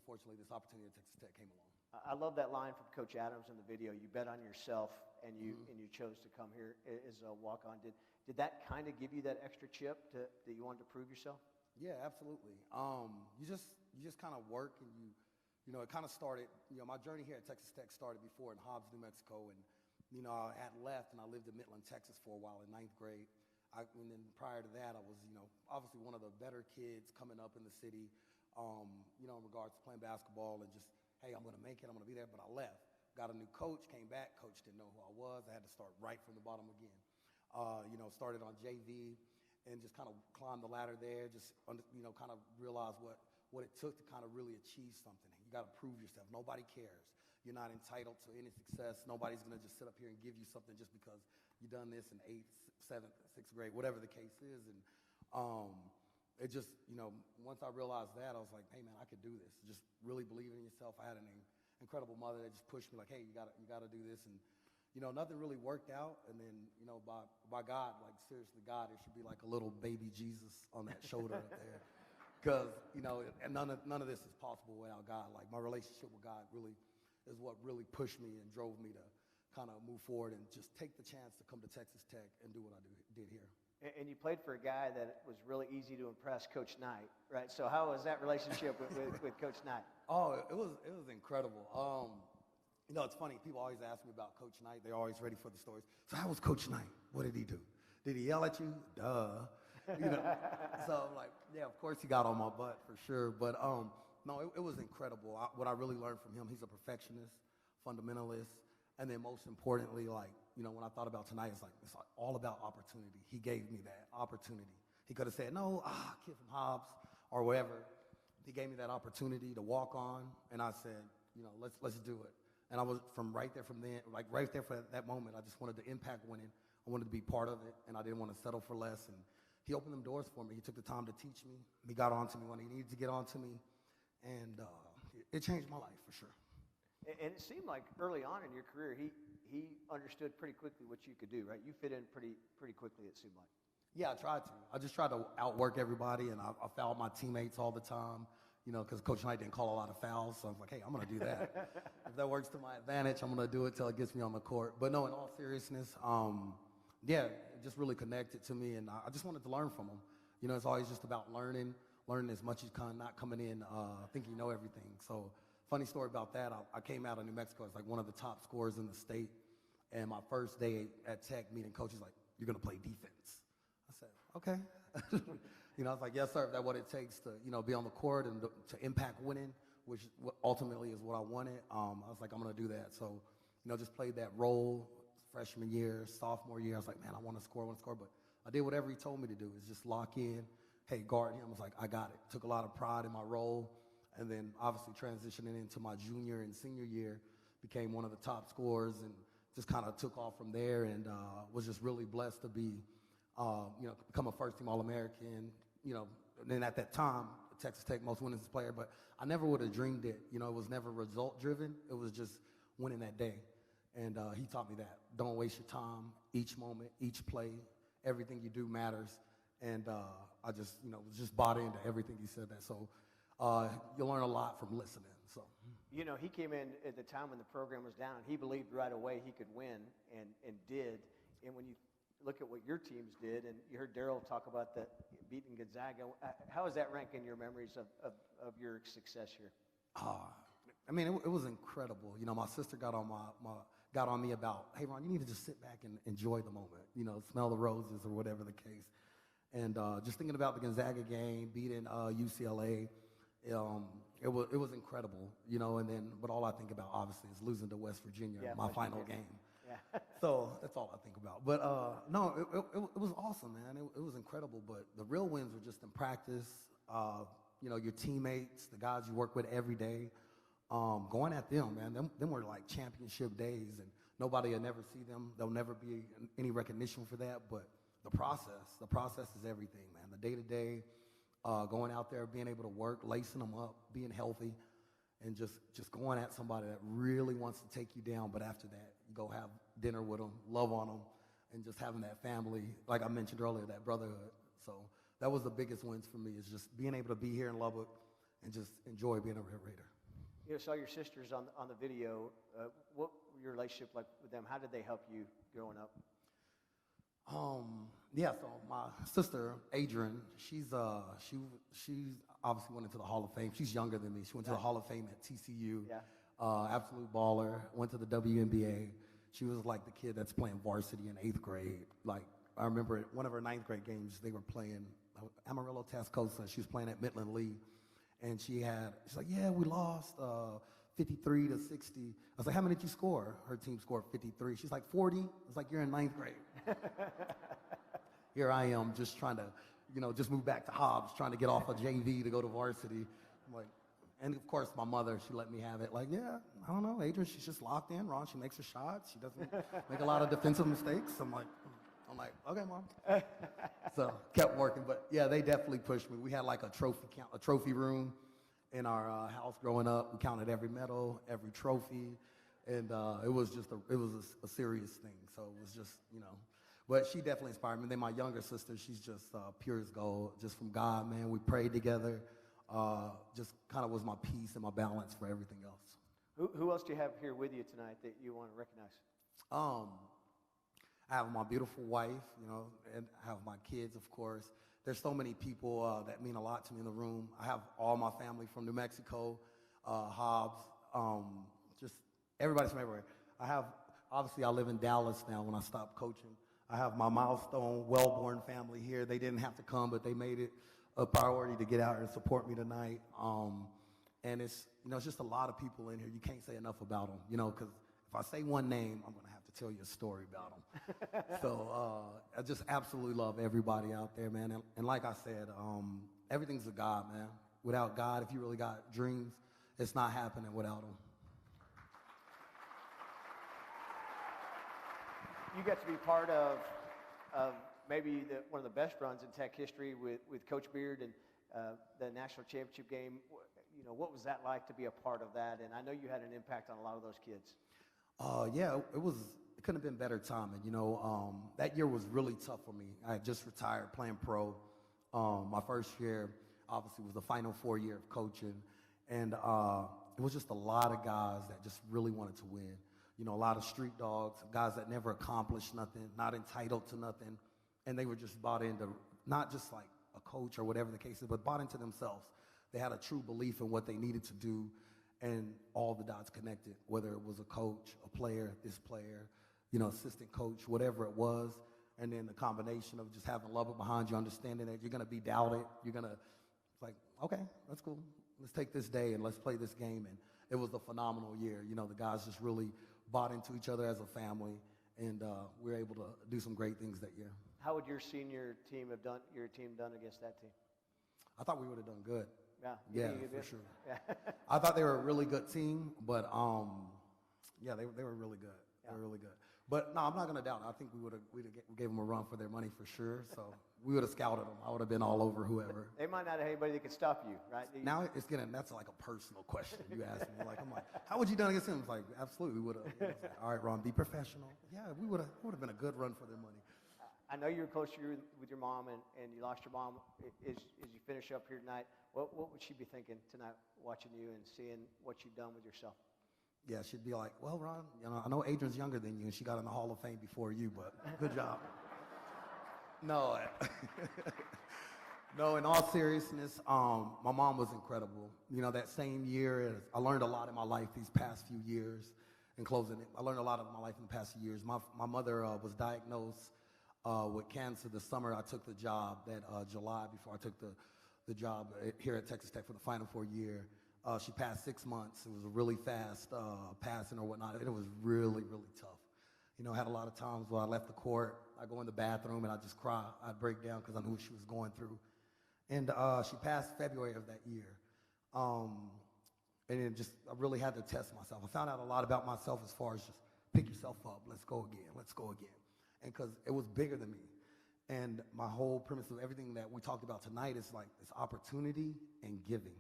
fortunately this opportunity at Texas Tech came along. I love that line from Coach Adams in the video. You bet on yourself, and you chose to come here as a walk-on. Did that kind of give you that extra chip that you wanted to prove yourself? Yeah, absolutely. You just kind of work, and it kind of started. My journey here at Texas Tech started before in Hobbs, New Mexico, and I had left and I lived in Midland, Texas for a while in 9th grade. And then prior to that, I was obviously one of the better kids coming up in the city. In regards to playing basketball and just, hey, I'm going to make it, I'm going to be there, but I left. Got a new coach, came back, coach didn't know who I was. I had to start right from the bottom again. Started on JV and just kind of climbed the ladder there, just, kind of realized what it took to kind of really achieve something. You got to prove yourself. Nobody cares. You're not entitled to any success. Nobody's going to just sit up here and give you something just because you've done this in 8th, 7th, 6th grade, whatever the case is. And it just, once I realized that, I was like, hey, man, I could do this. Just really believe in yourself. I had an incredible mother that just pushed me like, hey, you got to do this. And, nothing really worked out. And then, by God, like seriously, God, there should be like a little baby Jesus on that shoulder right there. Because, and none of this is possible without God. Like my relationship with God really is what really pushed me and drove me to kind of move forward and just take the chance to come to Texas Tech and do what I did here. And you played for a guy that was really easy to impress, Coach Knight, right? So how was that relationship with Coach Knight? Oh, it was incredible. It's funny. People always ask me about Coach Knight. They're always ready for the stories. So how was Coach Knight? What did he do? Did he yell at you? Duh. So I'm like, yeah, of course he got on my butt for sure. But no, it was incredible. What I really learned from him, he's a perfectionist, fundamentalist, and then most importantly, like, when I thought about tonight, it's like all about opportunity. He gave me that opportunity. He could have said, no, kid from Hobbs or whatever. He gave me that opportunity to walk on, and I said, let's do it. And I was right there for that moment, I just wanted to impact winning. I wanted to be part of it, and I didn't want to settle for less. And he opened them doors for me. He took the time to teach me. He got on to me when he needed to get on to me, and it changed my life for sure. And it seemed like early on in your career, he understood pretty quickly what you could do, right? You fit in pretty quickly, it seemed like. Yeah, I tried to. I just tried to outwork everybody, and I fouled my teammates all the time, because Coach Knight didn't call a lot of fouls. So I was like, hey, I'm going to do that. If that works to my advantage, I'm going to do it till it gets me on the court. But no, in all seriousness, it just really connected to me, and I just wanted to learn from him. It's always just about learning as much as you can, not coming in thinking you know everything. So funny story about that, I came out of New Mexico as like one of the top scorers in the state, and my first day at Tech meeting coach is like, you're going to play defense. I said, okay. I was like, yes, sir, if that's what it takes to, be on the court and to impact winning, which ultimately is what I wanted. I was like, I'm going to do that. So, just played that role freshman year, sophomore year. I was like, man, I want to score. But I did whatever he told me to do. Is just lock in, hey, guard him. I was like, I got it. Took a lot of pride in my role. And then obviously transitioning into my junior and senior year, became one of the top scorers and just kind of took off from there, and was just really blessed to be, become a first-team All-American, and then at that time, Texas Tech most winningest player, but I never would have dreamed it. It was never result-driven. It was just winning that day, and he taught me that. Don't waste your time. Each moment, each play, everything you do matters, and I just, was just bought into everything he said that, so you'll learn a lot from listening, so. He came in at the time when the program was down, and he believed right away he could win, and did. And when you look at what your teams did, and you heard Daryl talk about the beating Gonzaga, how does that rank in your memories of your success here? I mean, it was incredible. You know, my sister got on me about, hey, Ron, you need to just sit back and enjoy the moment, you know, smell the roses or whatever the case. And just thinking about the Gonzaga game, beating UCLA, it was incredible, you know. But all I think about, obviously, is losing to West Virginia, my final game. Yeah. So that's all I think about. But no, it was awesome, man. It was incredible. But the real wins were just in practice. You know, your teammates, the guys you work with every day, going at them, man. Them were like championship days, and nobody will never see them. There'll never be any recognition for that. But the process is everything, man. The day-to-day, going out there, being able to work, lacing them up, being healthy, and just going at somebody that really wants to take you down. But after that, you go have dinner with them, love on them, and just having that family, like I mentioned earlier, that brotherhood. So that was the biggest wins for me, is just being able to be here in Lubbock and just enjoy being a Red Raider. You know, saw your sisters on the video. What was your relationship like with them? How did they help you growing up? Yeah, so my sister, Adrian, she obviously went into the Hall of Fame. She's younger than me. She went to the Hall of Fame at TCU. Yeah. Absolute baller. Went to the WNBA. She was like the kid that's playing varsity in 8th grade. Like, I remember at one of her 9th grade games, they were playing Amarillo, Tascosa. She was playing at Midland Lee. And she's like, yeah, we lost 53 to 60. I was like, how many did you score? Her team scored 53. She's like, 40. I was like, you're in 9th grade. Here I am just trying to, you know, just move back to Hobbs, trying to get off of JV to go to varsity. I'm like, and of course my mother, she let me have it. Like, yeah, I don't know, Adrian, she's just locked in. Ron, she makes her shots. She doesn't make a lot of defensive mistakes. I'm like, okay, Mom. So kept working, but yeah, they definitely pushed me. We had like a trophy room in our house growing up. We counted every medal, every trophy, and it was a serious thing. So it was just, you know, but she definitely inspired me. And then my younger sister, she's just pure as gold, just from God, man. We prayed together. Just kind of was my peace and my balance for everything else. Who else do you have here with you tonight that you want to recognize? I have my beautiful wife, you know, and I have my kids, of course. There's so many people that mean a lot to me in the room. I have all my family from New Mexico, Hobbs, just everybody's from everywhere. Obviously, I live in Dallas now when I stopped coaching. I have my Milestone, Wellborn family here. They didn't have to come, but they made it a priority to get out and support me tonight. And it's, you know, it's just a lot of people in here. You can't say enough about them, you know, because if I say one name, I'm going to have to tell you a story about them. So I just absolutely love everybody out there, man. And like I said, everything's a God, man. Without God, if you really got dreams, it's not happening without them. You got to be part of maybe one of the best runs in Tech history with Coach Beard and the national championship game. You know, what was that like to be a part of that? And I know you had an impact on a lot of those kids. Yeah, it couldn't have been better timing. You know, that year was really tough for me. I had just retired playing pro. My first year, obviously, was the Final Four year of coaching. And it was just a lot of guys that just really wanted to win. You know, a lot of street dogs, guys that never accomplished nothing, not entitled to nothing. And they were just bought into not just like a coach or whatever the case is, but bought into themselves. They had a true belief in what they needed to do, and all the dots connected, whether it was a coach, a player, this player, you know, assistant coach, whatever it was. And then the combination of just having Lubbock behind you, understanding that you're going to be doubted. It's like, okay, that's cool. Let's take this day and let's play this game. And it was a phenomenal year. You know, the guys just really bought into each other as a family, and we were able to do some great things that year. How would your senior team have done against that team? I thought we would have done good. Yeah, for sure. Yeah. I thought they were a really good team, but yeah, they were really good. Yeah. They were really good. But no, I'm not going to doubt it. I think we gave them a run for their money for sure. So we would have scouted them. I would have been all over whoever. They might not have anybody that could stop you, right? Now that's like a personal question you asked me. I'm like, how would you done against him? It's like, absolutely, we would have. Like, all right, Ron, be professional. Yeah, we would have been a good run for their money. I know you were close with your mom, and you lost your mom. As you finish up here tonight, what would she be thinking tonight, watching you and seeing what you've done with yourself? Yeah, she'd be like, well, Ron, I know Adrian's younger than you, and she got in the Hall of Fame before you, but good job. No, no, in all seriousness, my mom was incredible. That same year, I learned a lot in my life these past few years. In closing, I learned a lot of my life in the past few years. My mother was diagnosed with cancer the summer I took the job, that July before I took the job here at Texas Tech for the Final Four year. She passed 6 months. It was a really fast passing or whatnot. It was really, really tough. I had a lot of times when I left the court, I go in the bathroom and I just cry. I'd break down because I knew what she was going through. And she passed February of that year. And I really had to test myself. I found out a lot about myself as far as just pick yourself up, let's go again. And because it was bigger than me. And my whole premise of everything that we talked about tonight is like this opportunity and giving.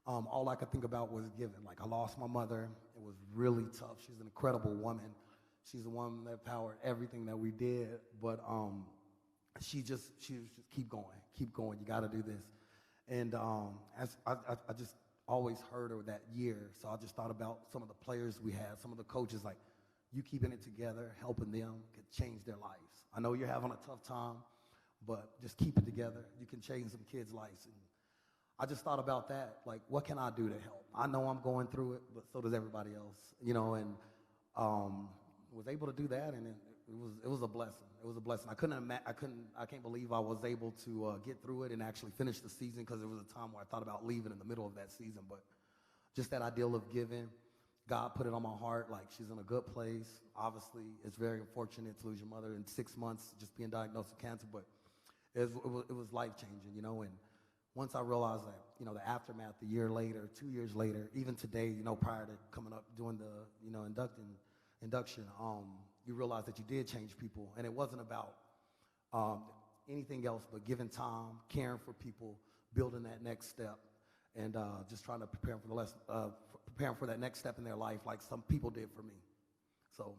All I could think about was giving. Like, I lost my mother. It was really tough. She's an incredible woman. She's the one that powered everything that we did. But she was just keep going. You got to do this. And as I just always heard her that year. So I just thought about some of the players we had, some of the coaches, like, you keeping it together, helping them could change their lives. I know you're having a tough time, but just keep it together. You can change some kids' lives. And I just thought about that, like, what can I do to help? I know I'm going through it, but so does everybody else, and was able to do that, and it was a blessing. It was a blessing. I can't believe I was able to get through it and actually finish the season, because there was a time where I thought about leaving in the middle of that season, but just that ideal of giving, God put it on my heart, like, she's in a good place. Obviously, it's very unfortunate to lose your mother in 6 months, just being diagnosed with cancer, but it was life-changing, and once I realized that, the aftermath, the year later, 2 years later, even today, prior to coming up, doing the, induction, you realize that you did change people, and it wasn't about anything else but giving time, caring for people, building that next step, and just trying to prepare for that next step in their life, like some people did for me. So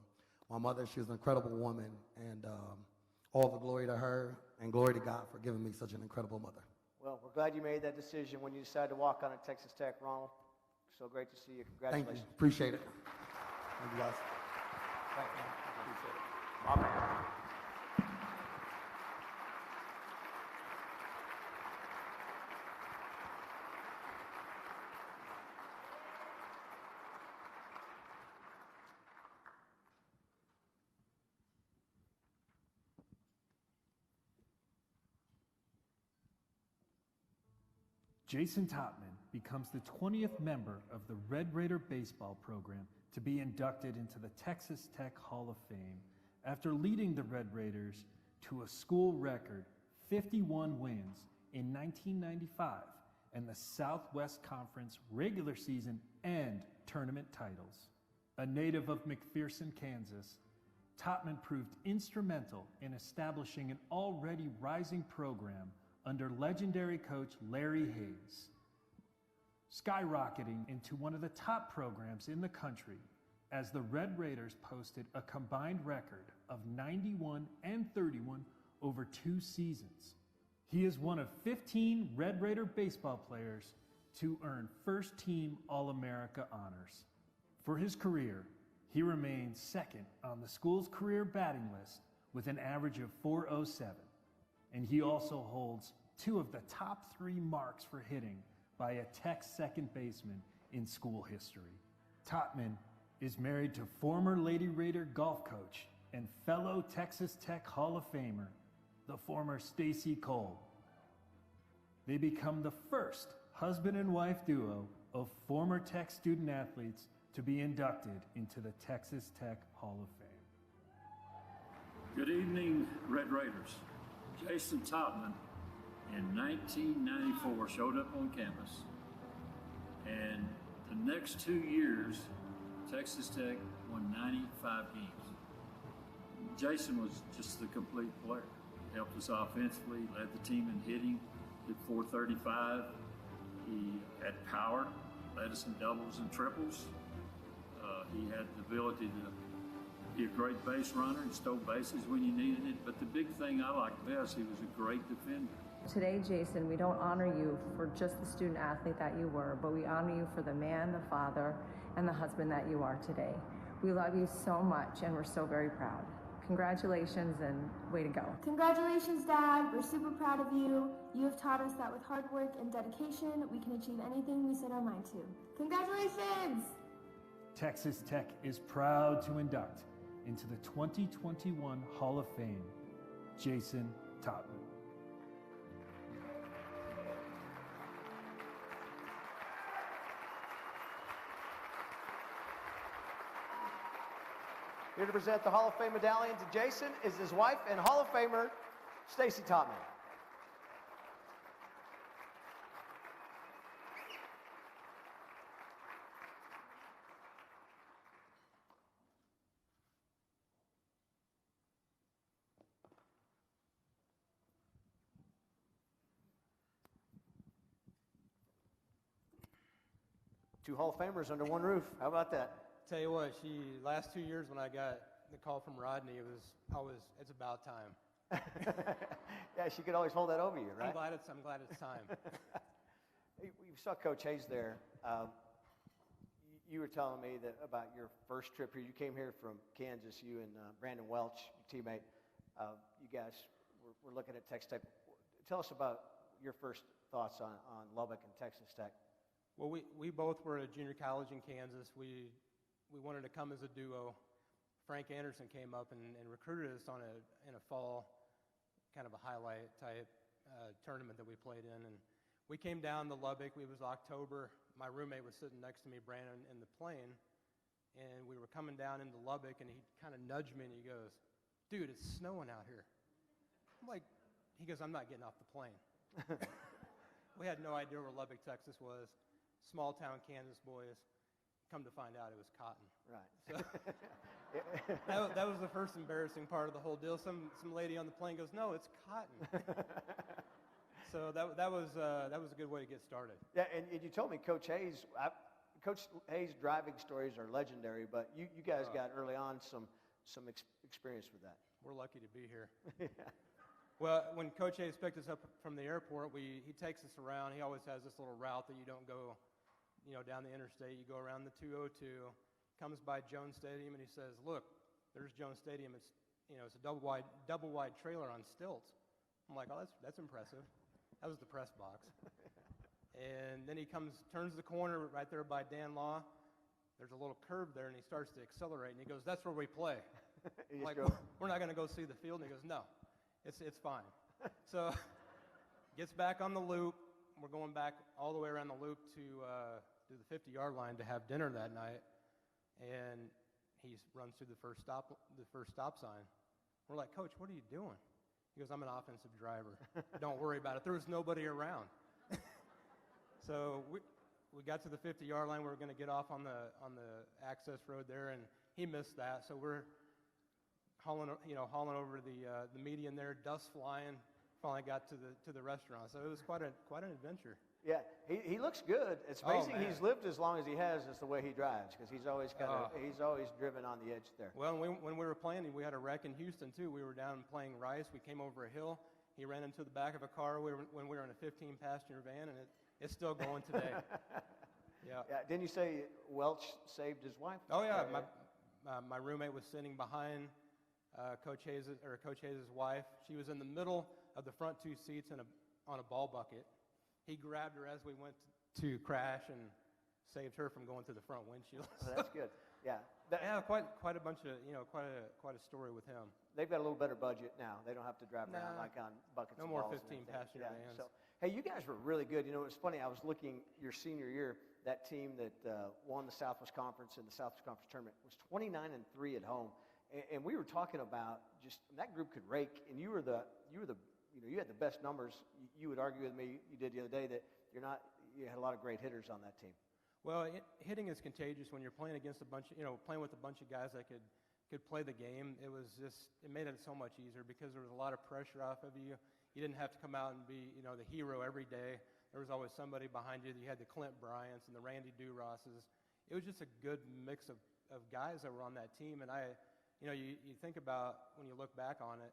my mother, she was an incredible woman, and all the glory to her, and glory to God for giving me such an incredible mother. Well, we're glad you made that decision when you decided to walk on at Texas Tech, Ronald. So great to see you. Congratulations. Thank you. Appreciate it. Thank you, guys. Thank you. Appreciate it. My man. Jason Topman becomes the 20th member of the Red Raider baseball program to be inducted into the Texas Tech Hall of Fame after leading the Red Raiders to a school record 51 wins in 1995 and the Southwest Conference regular season and tournament titles. A native of McPherson, Kansas, Topman proved instrumental in establishing an already rising program under legendary coach Larry Hayes, skyrocketing into one of the top programs in the country as the Red Raiders posted a combined record of 91 and 31 over 2 seasons. He is one of 15 Red Raider baseball players to earn first-team All-America honors. For his career, he remains second on the school's career batting list with an average of .407. And he also holds 2 of the top 3 marks for hitting by a Tech second baseman in school history. Topman is married to former Lady Raider golf coach and fellow Texas Tech Hall of Famer, the former Stacy Cole. They become the first husband and wife duo of former Tech student athletes to be inducted into the Texas Tech Hall of Fame. Good evening, Red Raiders. Jason Topman in 1994 showed up on campus, and the next 2 years, Texas Tech won 95 games. Jason was just the complete player. Helped us offensively, led the team in hitting, hit .435. He had power, led us in doubles and triples. He had the ability to be a great base runner and stole bases when you needed it. But the big thing I liked best, he was a great defender. Today, Jason, we don't honor you for just the student athlete that you were, but we honor you for the man, the father, and the husband that you are today. We love you so much, and we're so very proud. Congratulations, and way to go. Congratulations, Dad. We're super proud of you. You have taught us that with hard work and dedication, we can achieve anything we set our mind to. Congratulations! Texas Tech is proud to induct into the 2021 Hall of Fame, Jason Topman. Here to present the Hall of Fame medallion to Jason is his wife and Hall of Famer, Stacy Topman. Two Hall of Famers under one roof. How about that? Tell you what, last 2 years when I got the call from Rodney, it's about time. Yeah, she could always hold that over you, right? I'm glad it's time. You saw Coach Hayes there. You were telling me that about your first trip here. You came here from Kansas, you and Brandon Welch, your teammate. You guys were looking at Texas Tech. Tell us about your first thoughts on Lubbock and Texas Tech. Well, we both were at junior college in Kansas. We wanted to come as a duo. Frank Anderson came up and recruited us in a fall kind of a highlight type tournament that we played in. And we came down to Lubbock. It was October. My roommate was sitting next to me, Brandon, in the plane. And we were coming down into Lubbock, and he kind of nudged me, and he goes, "Dude, it's snowing out here." I'm like, he goes, "I'm not getting off the plane." We had no idea where Lubbock, Texas was. Small town Kansas boys. Come to find out it was cotton. Right. So that was the first embarrassing part of the whole deal. Some lady on the plane goes, "No, it's cotton." So that was a good way to get started. Yeah, and you told me Coach Hayes. Coach Hayes' driving stories are legendary, but you guys got early on some experience with that. We're lucky to be here. Yeah. Well, when Coach Hayes picked us up from the airport, he takes us around. He always has this little route that you don't go, down the interstate. You go around the 202, comes by Jones Stadium, and he says, "Look, there's Jones Stadium. It's a double wide trailer on stilts." I'm like, "Oh, that's impressive." That was the press box. And then he turns the corner right there by Dan Law. There's a little curve there, and he starts to accelerate, and he goes, "That's where we play." I'm like, "We're not going to go see the field." And he goes, "No, it's fine." So gets back on the loop. We're going back all the way around the loop to the 50-yard line to have dinner that night, and he runs through the first stop sign. We're like, "Coach, what are you doing?" He goes, "I'm an offensive driver. Don't worry about it." There was nobody around. So we got to the 50-yard line. We were going to get off on the access road there, and he missed that. So we're hauling over the median there, dust flying. Finally got to the restaurant. So it was quite an adventure. Yeah, he looks good. It's amazing he's lived as long as he has. It's the way he drives, because he's always he's always driven on the edge there. Well, when we were playing, we had a wreck in Houston too. We were down playing Rice. We came over a hill. He ran into the back of a car when we were in a 15-passenger van, and it's still going today. Yeah. Didn't you say Welch saved his wife? Oh yeah, my roommate was sitting behind Coach Hayes' wife. She was in the middle of the front two seats on a ball bucket. He grabbed her as we went to crash and saved her from going to the front windshield. Oh, that's good. Yeah. Quite a bunch of quite a story with him. They've got a little better budget now. They don't have to drive around like on buckets. No of more balls 15-passenger vans. So, hey, you guys were really good. It was funny. I was looking your senior year. That team that won the Southwest Conference and the Southwest Conference tournament was 29-3 at home. And we were talking about just that group could rake, and you had the best numbers. You would argue with me, you did the other day, that you had a lot of great hitters on that team. Well, hitting is contagious when you're playing against playing with a bunch of guys that could play the game. It made it so much easier because there was a lot of pressure off of you. You didn't have to come out and be, the hero every day. There was always somebody behind you. You had the Clint Bryants and the Randy Durosses. It was just a good mix of guys that were on that team. And you think about, when you look back on it,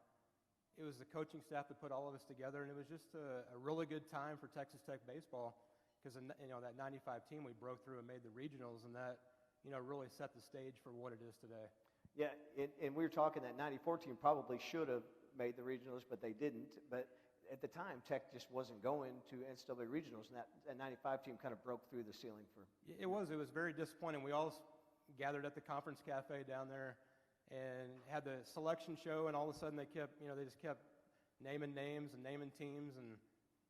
it was the coaching staff that put all of us together, and it was just a really good time for Texas Tech baseball because, that 95 team, we broke through and made the regionals, and that really set the stage for what it is today. Yeah, and we were talking that 94 team probably should have made the regionals, but they didn't. But at the time, Tech just wasn't going to NCAA regionals, and that 95 team kind of broke through the ceiling for. It was very disappointing. We all gathered at the conference cafe down there and had the selection show, and all of a sudden they just kept naming names and naming teams, and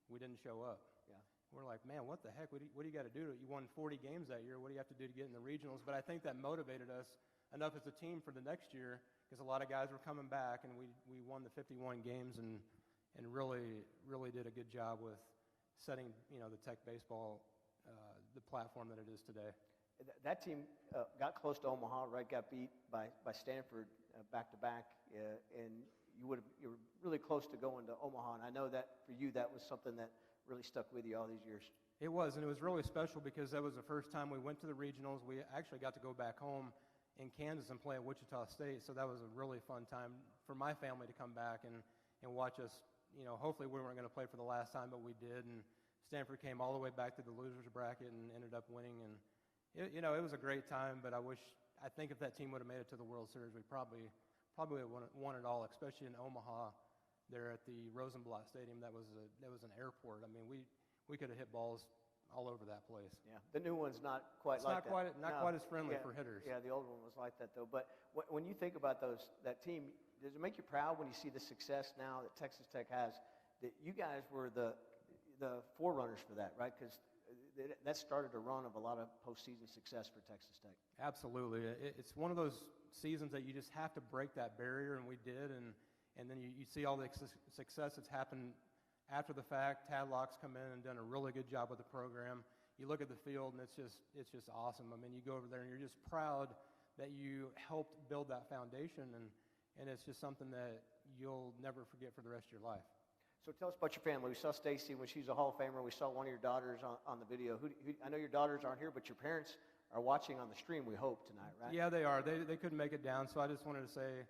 we didn't show up. Yeah. We're like, man, what the heck? What do you got to do? You won 40 games that year. What do you have to do to get in the regionals? But I think that motivated us enough as a team for the next year, because a lot of guys were coming back, and we won the 51 games and really did a good job with setting the Tech baseball the platform that it is today. That team got close to Omaha, right? Got beat by Stanford back to back, and you were really close to going to Omaha. And I know that for you, that was something that really stuck with you all these years. It was, and it was really special because that was the first time we went to the regionals. We actually got to go back home in Kansas and play at Wichita State, so that was a really fun time for my family to come back and watch us. Hopefully we weren't going to play for the last time, but we did, and Stanford came all the way back to the losers bracket and ended up winning, and it was a great time. But I think if that team would have made it to the World Series, we probably would have won it all, especially in Omaha there at the Rosenblatt Stadium. That was an airport. I mean, we could have hit balls all over that place. Yeah, the new one's not quite it's like that. Not quite as friendly for hitters. Yeah, the old one was like that though. But when you think about that team, does it make you proud when you see the success now that Texas Tech has? That you guys were the forerunners for that, right? Because that started a run of a lot of postseason success for Texas Tech. Absolutely, it's one of those seasons that you just have to break that barrier, and we did. And then you see all the success that's happened after the fact. Tadlock's come in and done a really good job with the program. You look at the field, and it's just awesome. I mean, you go over there, and you're just proud that you helped build that foundation, and it's just something that you'll never forget for the rest of your life. So tell us about your family. We saw Stacy when she's a Hall of Famer. We saw one of your daughters on the video. I know your daughters aren't here, but your parents are watching on the stream, we hope, tonight, right? Yeah, they are. They couldn't make it down, so I just wanted to say,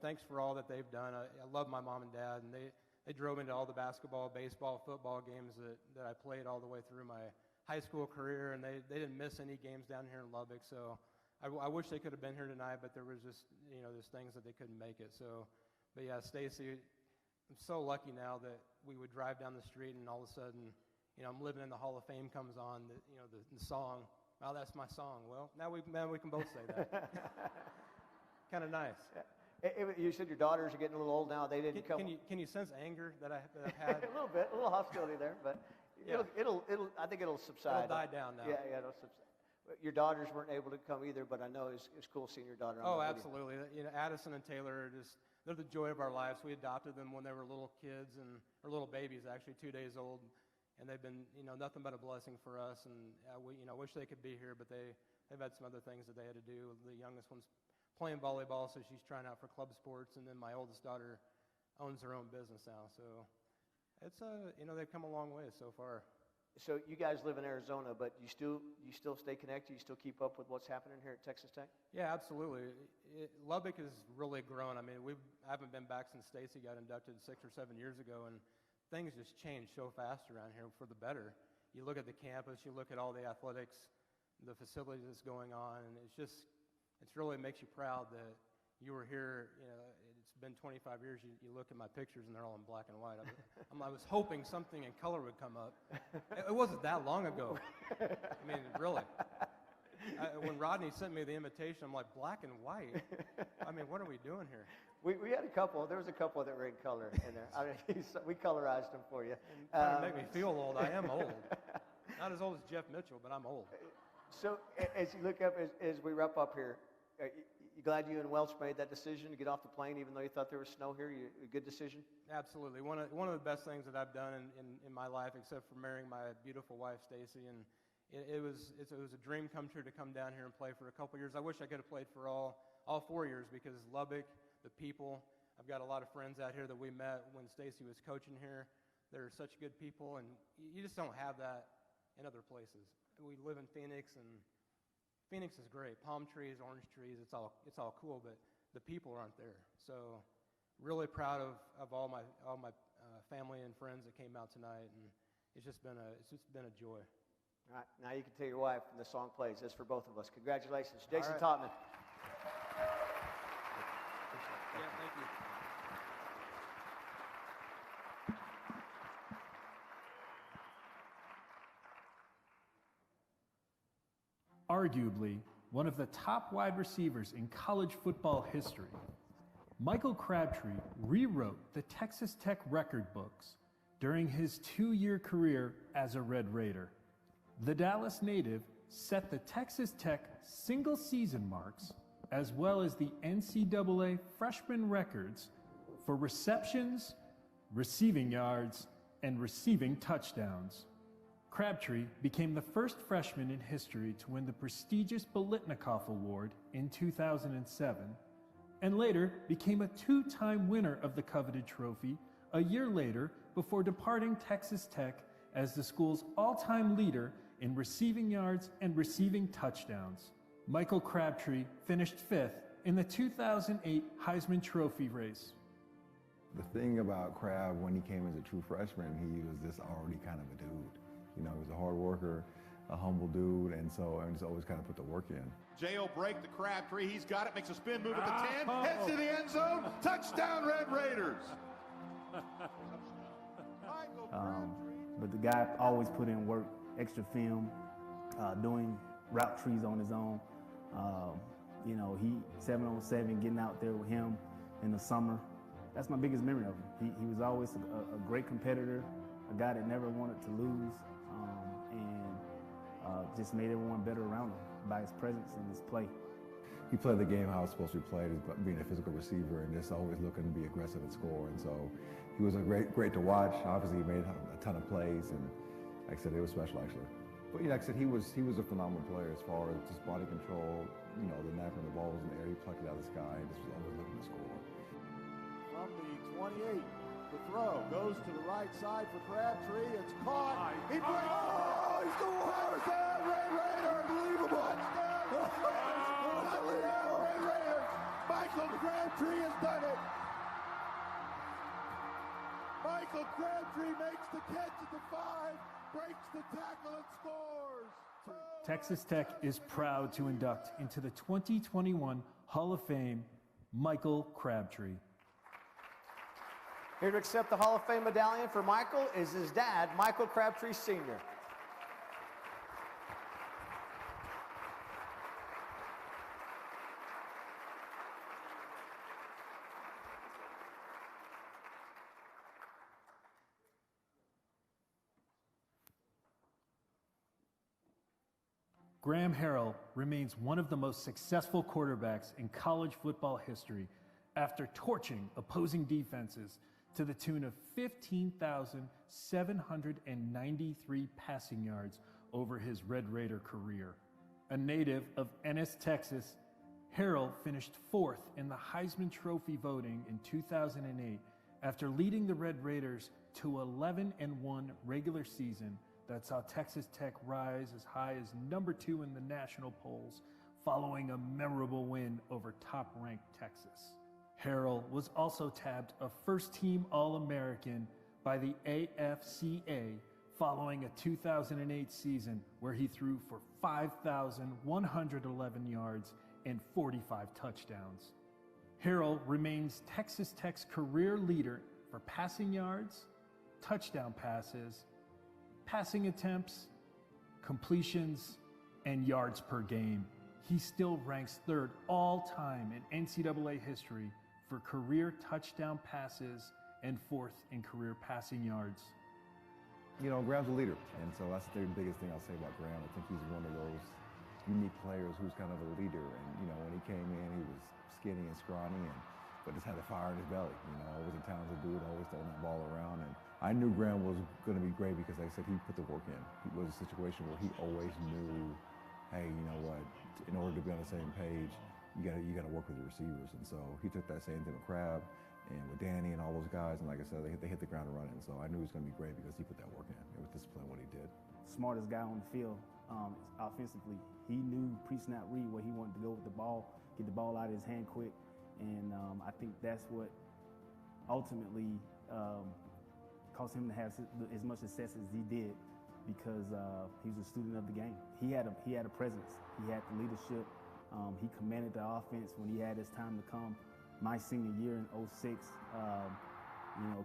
thanks for all that they've done. I love my mom and dad, and they drove into all the basketball, baseball, football games that I played all the way through my high school career, and they didn't miss any games down here in Lubbock. So I wish they could have been here tonight, but there was just, there's things that they couldn't make it. So, but yeah, Stacy, I'm so lucky now that we would drive down the street and all of a sudden, I'm living in the Hall of Fame comes on, the song. Oh, that's my song. Well, now we can both say that. Kind of nice. Yeah. You said your daughters are getting a little old now. They didn't come. Can you sense anger that I've had? A little bit, a little hostility there, but yeah. I think it'll subside. It'll die down now. Yeah, it'll subside. Your daughters weren't able to come either, but I know it's cool seeing your daughter on the video. Absolutely. Addison and Taylor they're the joy of our lives. We adopted them when they were little kids or little babies, actually 2 days old, and they've been nothing but a blessing for us. And we wish they could be here, but they've had some other things that they had to do. The youngest one's playing volleyball, so she's trying out for club sports, and then my oldest daughter owns her own business now. So it's they've come a long way so far. So you guys live in Arizona, but you still stay connected? You still keep up with what's happening here at Texas Tech? Yeah, absolutely. Lubbock has really grown. I mean, I haven't been back since Stacy got inducted 6 or 7 years ago, and things just changed so fast around here for the better. You look at the campus, you look at all the athletics, the facilities that's going on, and it really makes you proud that you were here. It's been 25 years. You look at my pictures, and they're all in black and white. I was hoping something in color would come up. It wasn't that long ago. I mean, really. When Rodney sent me the invitation, I'm like, black and white? I mean, what are we doing here? We had a couple. There was a couple that were in color in there. We colorized them for you. Trying to make me feel old. I am old. Not as old as Jeff Mitchell, but I'm old. So as you look up, as we wrap up here, you glad you and Welch made that decision to get off the plane, even though you thought there was snow here? A good decision? Absolutely. One of the best things that I've done in my life, except for marrying my beautiful wife, Stacy. And it was a dream come true to come down here and play for a couple years. I wish I could have played for all 4 years, because Lubbock, the people, I've got a lot of friends out here that we met when Stacy was coaching here. They're such good people, and you just don't have that in other places. We live in Phoenix, and Phoenix is great. Palm trees, orange trees, it's all cool, but the people aren't there. So really proud of all my family and friends that came out tonight, and it's just been a joy. All right, now you can tell your wife when the song plays. This for both of us. Congratulations. Jason right. Topman. Yeah, thank you. Arguably one of the top wide receivers in college football history, Michael Crabtree rewrote the Texas Tech record books during his 2-year career as a Red Raider. The Dallas native set the Texas Tech single-season marks as well as the NCAA freshman records for receptions, receiving yards, and receiving touchdowns. Crabtree became the first freshman in history to win the prestigious Biletnikoff Award in 2007, and later became a 2-time winner of the coveted trophy a year later before departing Texas Tech as the school's all-time leader in receiving yards and receiving touchdowns. Michael Crabtree finished 5th in the 2008 Heisman Trophy race. The thing about Crab when he came as a true freshman, he was just already kind of a dude. You know, he was a hard worker, a humble dude, and just always kind of put the work in. J.O. break to Crabtree. He's got it, makes a spin move at the 10, heads to the end zone. Touchdown, Red Raiders. But the guy always put in work, extra film, doing route trees on his own. You know, he 7-on-7, getting out there with him in the summer. That's my biggest memory of him. He was always a great competitor, a guy that never wanted to lose, and just made everyone better around him by his presence and his play. He played the game how it's supposed to be played, as being a physical receiver and just always looking to be aggressive and score. And so he was great to watch. Obviously, he made a ton of plays, and like I said, it was special actually. But like I said, he was a phenomenal player as far as just body control. You know, the knack when the ball was in the air, he plucked it out of the sky, and just was always looking to score. From the 28, the throw goes to the right side for Crabtree. It's caught. He breaks. Oh, he's the worst. Red Raider, unbelievable. Unbelievable, Red Raiders. Michael Crabtree has done it. Michael Crabtree makes the catch at the 5, breaks the tackle and scores. Texas Tech is proud to induct into the 2021 Hall of Fame Michael Crabtree. Here to accept the Hall of Fame medallion for Michael is his dad, Michael Crabtree Sr. Graham Herrell remains one of the most successful quarterbacks in college football history after torching opposing defenses to the tune of 15,793 passing yards over his Red Raider career. A native of Ennis, Texas, Herrell finished 4th in the Heisman Trophy voting in 2008 after leading the Red Raiders to 11-1 regular season that saw Texas Tech rise as high as number 2 in the national polls following a memorable win over top-ranked Texas. Harrell was also tabbed a first-team All-American by the AFCA following a 2008 season where he threw for 5,111 yards and 45 touchdowns. Harrell remains Texas Tech's career leader for passing yards, touchdown passes, passing attempts, completions, and yards per game. He still ranks 3rd all-time in NCAA history for career touchdown passes and 4th in career passing yards. You know, Graham's a leader, and so that's the biggest thing I'll say about Graham. I think he's one of those unique players who's kind of a leader. And, you know, when he came in, he was skinny and scrawny, but just had a fire in his belly. You know, always a talented dude, always throwing that ball around. And I knew Graham was going to be great because, like I said, he put the work in. It was a situation where he always knew, hey, you know what, in order to be on the same page, you got to work with the receivers. And so he took that same thing with Crab and with Danny and all those guys. And like I said, they hit the ground running. So I knew he was going to be great because he put that work in. It was disciplined what he did. Smartest guy on the field offensively. He knew pre-snap read where he wanted to go with the ball, get the ball out of his hand quick. And I think that's what ultimately caused him to have as much success as he did because he was a student of the game. He had a presence. He had the leadership. He commanded the offense when he had his time to come. My senior year in '06,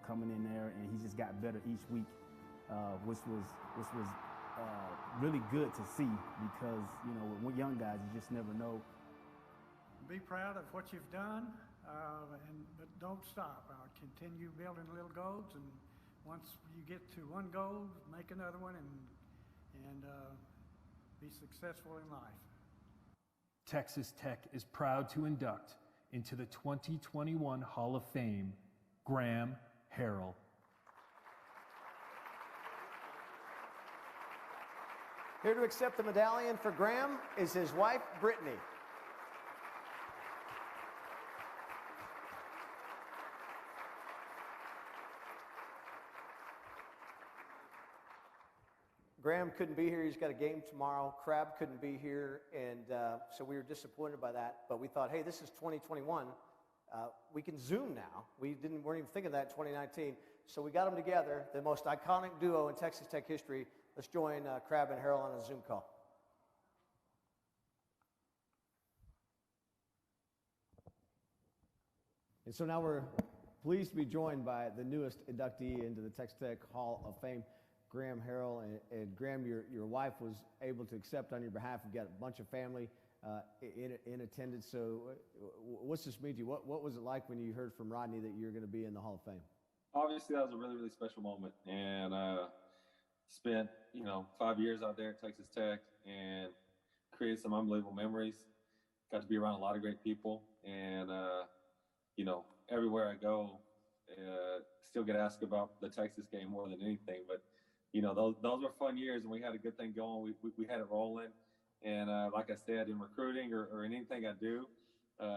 coming in there, and he just got better each week, which was really good to see, because with young guys, you just never know. Be proud of what you've done, but don't stop. Continue building little goals, and once you get to one goal, make another one, and be successful in life. Texas Tech is proud to induct into the 2021 Hall of Fame Graham Herrell. Here to accept the medallion for Graham is his wife, Brittany. Graham couldn't be here. He's got a game tomorrow. Crab couldn't be here, and so we were disappointed by that. But we thought, hey, this is 2021. We can Zoom now. Weren't even thinking of that in 2019. So we got them together, the most iconic duo in Texas Tech history. Let's join Crab and Harrell on a Zoom call. And so now we're pleased to be joined by the newest inductee into the Texas Tech Hall of Fame, Graham Herrell. And Graham, your wife was able to accept on your behalf. You've got a bunch of family in attendance. So what's this mean to you? What was it like when you heard from Rodney that you're going to be in the Hall of Fame? Obviously, that was a really, really special moment. And spent, 5 years out there at Texas Tech and created some unbelievable memories. Got to be around a lot of great people. And, everywhere I go, still get asked about the Texas game more than anything. But, those were fun years, and we had a good thing going. We had it rolling. And like I said, in recruiting or in anything I do,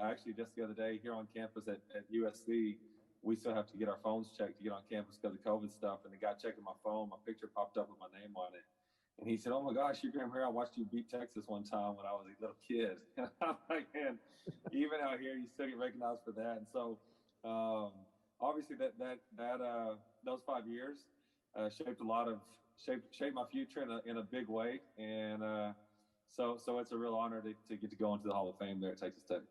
actually just the other day here on campus at USC, we still have to get our phones checked to get on campus because of COVID stuff. And the guy checking my phone, my picture popped up with my name on it. And he said, "Oh my gosh, you're Graham Herrell. I watched you beat Texas one time when I was a little kid." And I'm like, man, even out here, you still get recognized for that. And so obviously those 5 years shaped my future in a big way. And so it's a real honor to get to go into the Hall of Fame there at Texas Tech.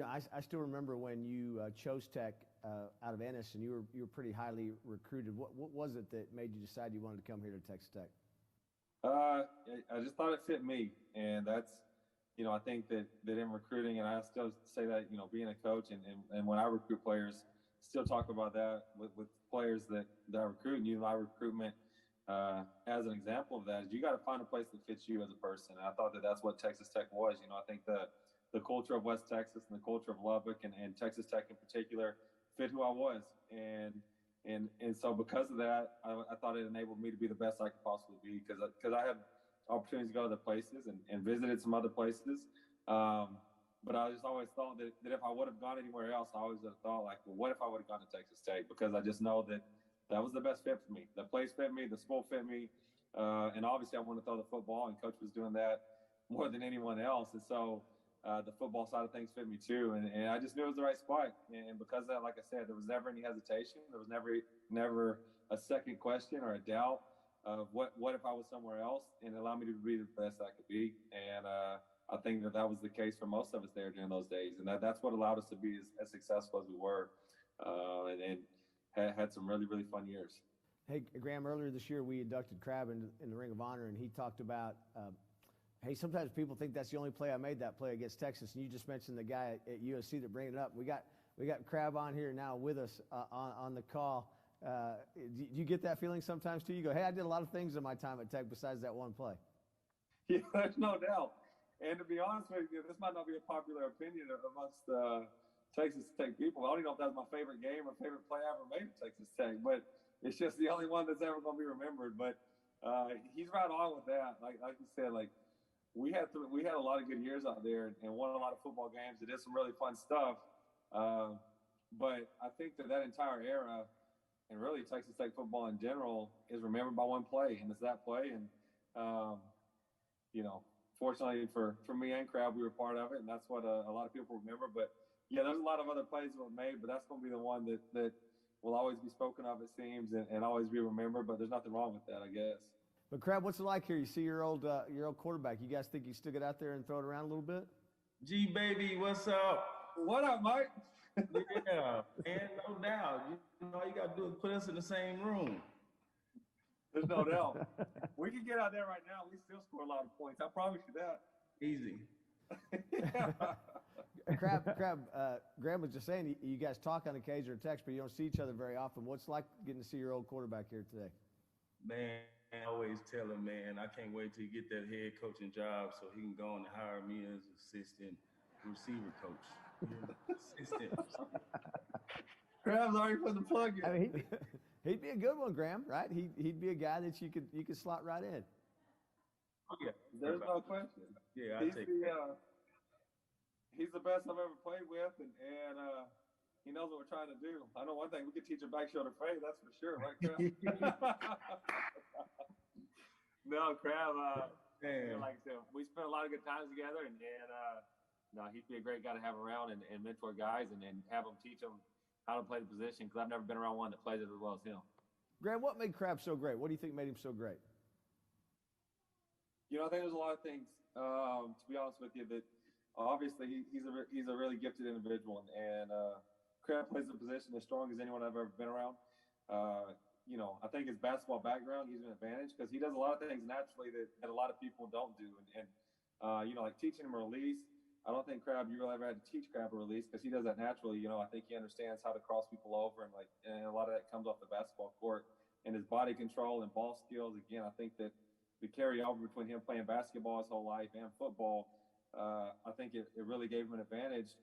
I still remember when you chose Tech out of Ennis, and you were pretty highly recruited. What was it that made you decide you wanted to come here to Texas Tech? I just thought it fit me, and that's, I think that in recruiting, and I still say that, being a coach and when I recruit players, still talk about that with players that I recruit, and my recruitment as an example of that is you got to find a place that fits you as a person. And I thought that that's what Texas Tech was. I think the culture of West Texas and the culture of Lubbock and Texas Tech in particular fit who I was. And so because of that, I thought it enabled me to be the best I could possibly be, because I had opportunities to go to other places and visited some other places. But I just always thought that if I would have gone anywhere else, I always would have thought, like, well, what if I would have gone to Texas Tech? Because I just know that was the best fit for me. The place fit me, the school fit me. And obviously I wanted to throw the football, and Coach was doing that more than anyone else. And so the football side of things fit me too. And I just knew it was the right spot. And because of that, like I said, there was never any hesitation. There was never a second question or a doubt of what if I was somewhere else, and it allowed me to be the best I could be. And I think that was the case for most of us there during those days. And that's what allowed us to be as successful as we were. And had some really, really fun years. Hey, Graham, earlier this year we inducted Crab in the Ring of Honor, and he talked about, hey, sometimes people think that's the only play I made, that play against Texas. And you just mentioned the guy at USC that bring it up. We got Crab on here now with us on the call. Do you get that feeling sometimes too? You go, hey, I did a lot of things in my time at Tech besides that one play. Yeah, there's no doubt. And to be honest with you, this might not be a popular opinion amongst Texas Tech people. I don't even know if that's my favorite game or favorite play I ever made at Texas Tech, but it's just the only one that's ever going to be remembered. But he's right on with that. Like you said, like we had a lot of good years out there and won a lot of football games and did some really fun stuff. But I think that entire era, and really Texas Tech football in general, is remembered by one play, and it's that play. And fortunately for me and Crab, we were part of it, and that's what a lot of people remember. But yeah, there's a lot of other plays that were made, but that's going to be the one that will always be spoken of, it seems, and always be remembered. But there's nothing wrong with that, I guess. But Crab, what's it like here? You see your old quarterback. You guys think you still get out there and throw it around a little bit? G baby, what's up? What up, Mike? Yeah, man, no doubt. All you gotta do is put us in the same room. There's no doubt. We can get out there right now. We still score a lot of points. I promise you that. Easy. Crab, Graham was just saying you guys talk on occasion or text, but you don't see each other very often. What's it like getting to see your old quarterback here today? Man, I always tell him, man, I can't wait till you get that head coaching job so he can go on and hire me as assistant receiver coach. Assistant. Crab's already put the plug in. I mean, he'd be a good one, Graham, right? He'd be a guy that you could slot right in. Oh, yeah, there's no question. Yeah, he's the best I've ever played with, and he knows what we're trying to do. I know one thing: we could teach a back shoulder fade, that's for sure, right, Crab? No, Crab. Man. Like I said, we spent a lot of good times together, and no, he'd be a great guy to have around and mentor guys and have them teach them how to play the position, because I've never been around one that plays it as well as him. Graham, what made Crab so great? What do you think made him so great? You know, I think there's a lot of things. To be honest with you, that obviously he's a really gifted individual, and Crab plays the position as strong as anyone I've ever been around. You know, I think his basketball background, he's an advantage because he does a lot of things naturally that a lot of people don't do. And you know, like teaching him a release, I don't think Crab, you really ever had to teach Crab a release because he does that naturally. You know, I think he understands how to cross people over, and a lot of that comes off the basketball court. And his body control and ball skills, again, I think that the carry over between him playing basketball his whole life and football, I think it really gave him an advantage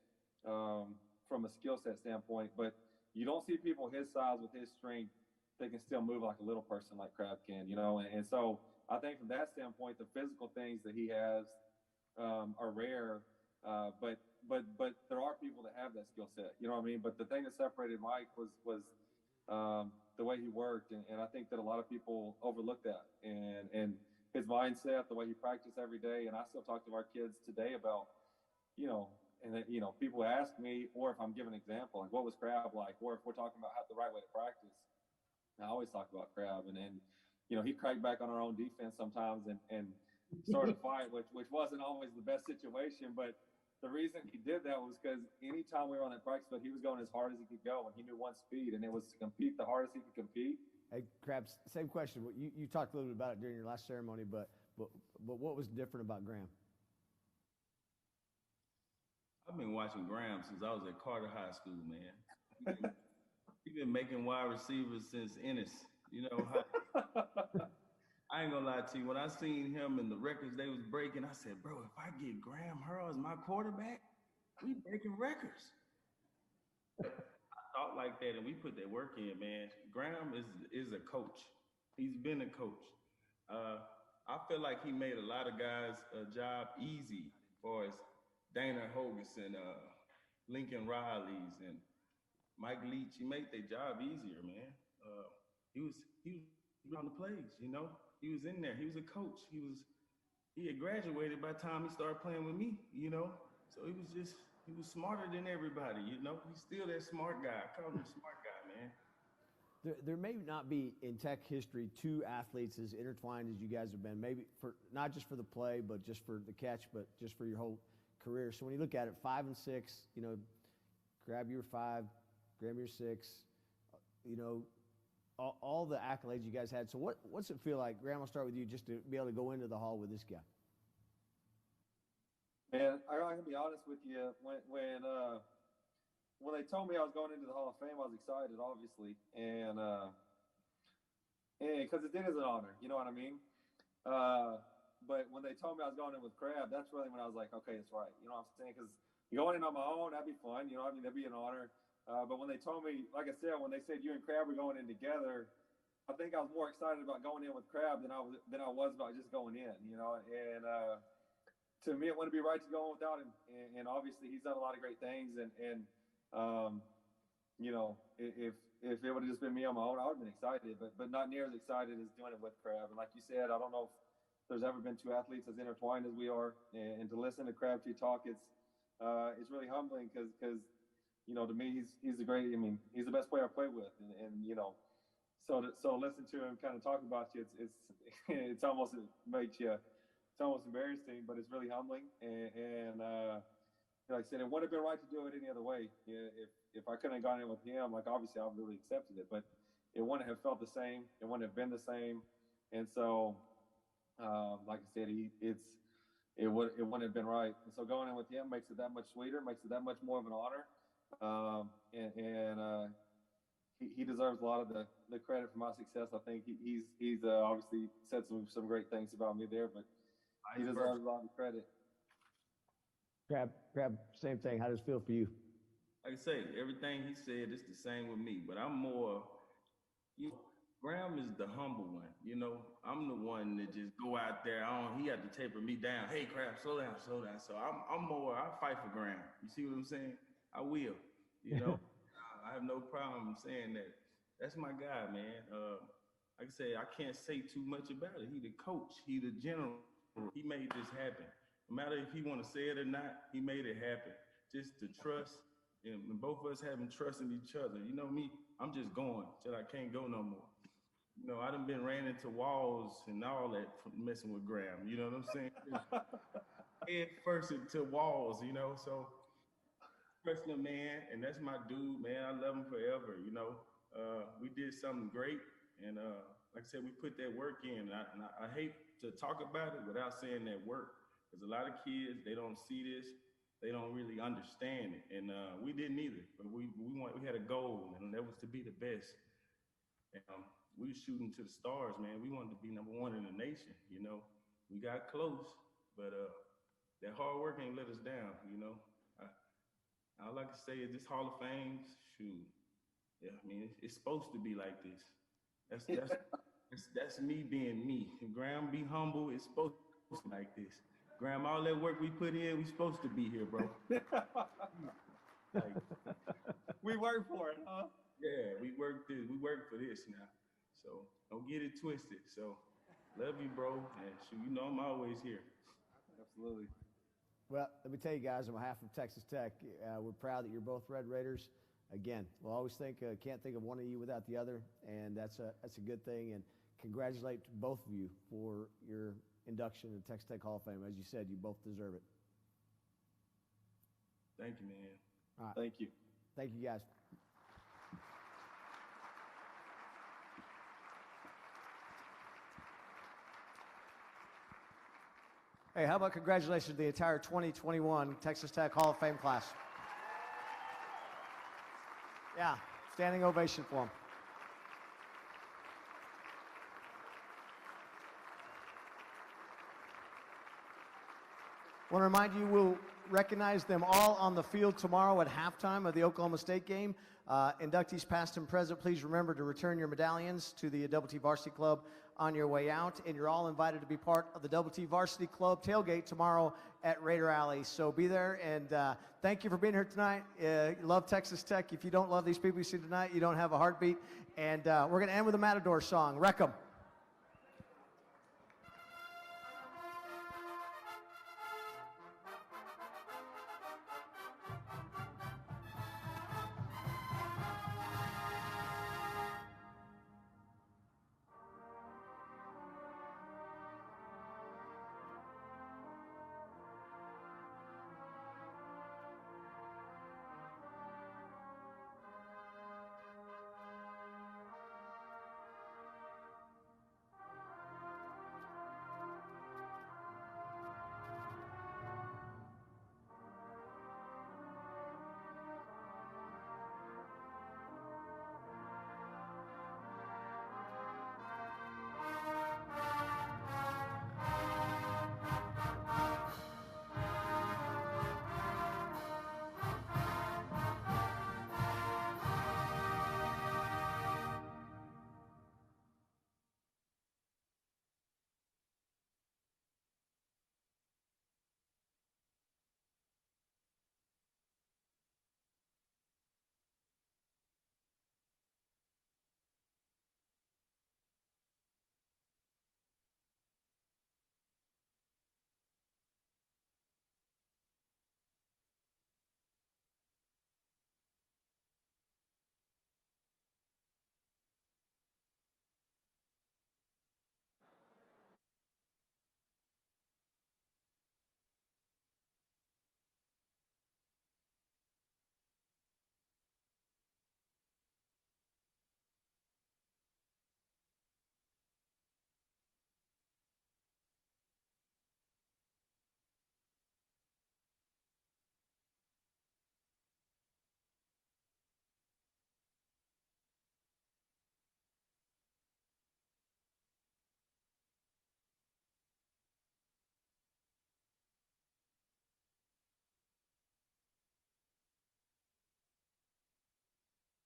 from a skill set standpoint. But you don't see people his size with his strength that can still move like a little person like Crab can, you know. And so I think from that standpoint, the physical things that he has are rare. But there are people that have that skill set, you know what I mean? But the thing that separated Mike was the way he worked, and I think that a lot of people overlook that, and his mindset, the way he practiced every day. And I still talk to our kids today about, you know, and that, you know, people ask me, or if I'm giving an example, like what was Crab like, or if we're talking about how the right way to practice, I always talk about Crab, and you know, he cracked back on our own defense sometimes and started a fight, which wasn't always the best situation, but the reason he did that was because anytime we were on that practice field, he was going as hard as he could go, and he knew one speed, and it was to compete the hardest he could compete. Hey, Crabs, same question. You talked a little bit about it during your last ceremony, but what was different about Graham? I've been watching Graham since I was at Carter High School, man. He's been making wide receivers since Ennis. You know, I ain't gonna lie to you. When I seen him and the records they was breaking, I said, bro, if I get Graham Herrell as my quarterback, we breaking records. I thought like that, and we put that work in, man. Graham is a coach. He's been a coach. I feel like he made a lot of guys' job easy, for as Dana Hogerson, Lincoln Riley's, and Mike Leach. He made their job easier, man. He was on the plays, you know. He was in there. He was a coach. He had graduated by the time he started playing with me, you know. So he was smarter than everybody, you know. He's still that smart guy. I call him a smart guy, man. There may not be in Tech history two athletes as intertwined as you guys have been, maybe for not just for the play, but just for the catch, but just for your whole career. So when you look at it, 5 and 6, you know, Crab, you're 5, Graham, you're 6, you know, all the accolades you guys had. So what's it feel like? Graham, I'll start with you, just to be able to go into the hall with this guy. Man, I can be honest with you. When they told me I was going into the Hall of Fame, I was excited, obviously, and because it is an honor, you know what I mean. But when they told me I was going in with Crab, that's really when I was like, okay, it's right. You know what I'm saying? Because going in on my own, that'd be fun. You know, I mean, that'd be an honor. But when they told me, like I said, when they said you and Crab were going in together, I think I was more excited about going in with Crab than I was about just going in. You know, and to me, it wouldn't be right to go in without him. And obviously, he's done a lot of great things. And you know, if it would have just been me on my own, I would have been excited. But not near as excited as doing it with Crab. And like you said, I don't know if there's ever been two athletes as intertwined as we are. And to listen to Crabtree talk, it's really humbling because you know, to me, he's the great. I mean, he's the best player I played with, and you know, so listen to him kind of talk about you, it's almost makes you, it's almost embarrassing, but it's really humbling. And like I said, it wouldn't have been right to do it any other way. Yeah, if I couldn't have gone in with him, like obviously I really accepted it, but it wouldn't have felt the same. It wouldn't have been the same. And so, like I said, it wouldn't have been right. And so going in with him makes it that much sweeter, makes it that much more of an honor. He deserves a lot of the credit for my success. I think he's obviously said some great things about me there, but he deserves a lot of credit. Crab, same thing. How does it feel for you? Like I say, everything he said is the same with me, but I'm more, Graham is the humble one, I'm the one that just go out there. He had to taper me down. Hey, Crab, slow down. So I'm more, I fight for Graham. You see what I'm saying? I will, I have no problem saying that. That's my guy, man. Like I say, I can't say too much about it. He the coach. He the general. He made this happen. No matter if he want to say it or not, he made it happen. Just the trust, and both of us having trust in each other. You know me, I'm just going till I can't go no more. I done been ran into walls and all that from messing with Graham. You know what I'm saying? Head first into walls, so trusting him, man, and that's my dude, man. I love him forever, we did something great, and like I said, we put that work in, and I hate to talk about it without saying that work, because a lot of kids, they don't see this, they don't really understand it, and we didn't either, but we had a goal, and that was to be the best. And we were shooting to the stars, man. We wanted to be number one in the nation, we got close, but that hard work ain't let us down, All I can say is this Hall of Fame, shoot. Yeah, I mean, it's supposed to be like this. That's me being me. And Graham, be humble. It's supposed to be like this. Graham, all that work we put in, we supposed to be here, bro. We work for it, huh? Yeah, we work for this now. So don't get it twisted. So love you, bro. And I'm always here. Absolutely. Well, let me tell you guys, on behalf of Texas Tech, we're proud that you're both Red Raiders. Again, we'll always can't think of one of you without the other, and that's a good thing. And congratulate both of you for your induction in the Texas Tech Hall of Fame. As you said, you both deserve it. Thank you, man. All right. Thank you. Thank you, guys. Hey, how about congratulations to the entire 2021 Texas Tech Hall of Fame class? Yeah, standing ovation for them. I want to remind you, we'll recognize them all on the field tomorrow at halftime of the Oklahoma State game. Inductees past and present, please remember to return your medallions to the Double T Varsity Club on your way out. And you're all invited to be part of the Double T Varsity Club tailgate tomorrow at Raider Alley. So be there, and thank you for being here tonight. Love Texas Tech. If you don't love these people you see tonight, you don't have a heartbeat. And we're going to end with a Matador song, Wreck 'em.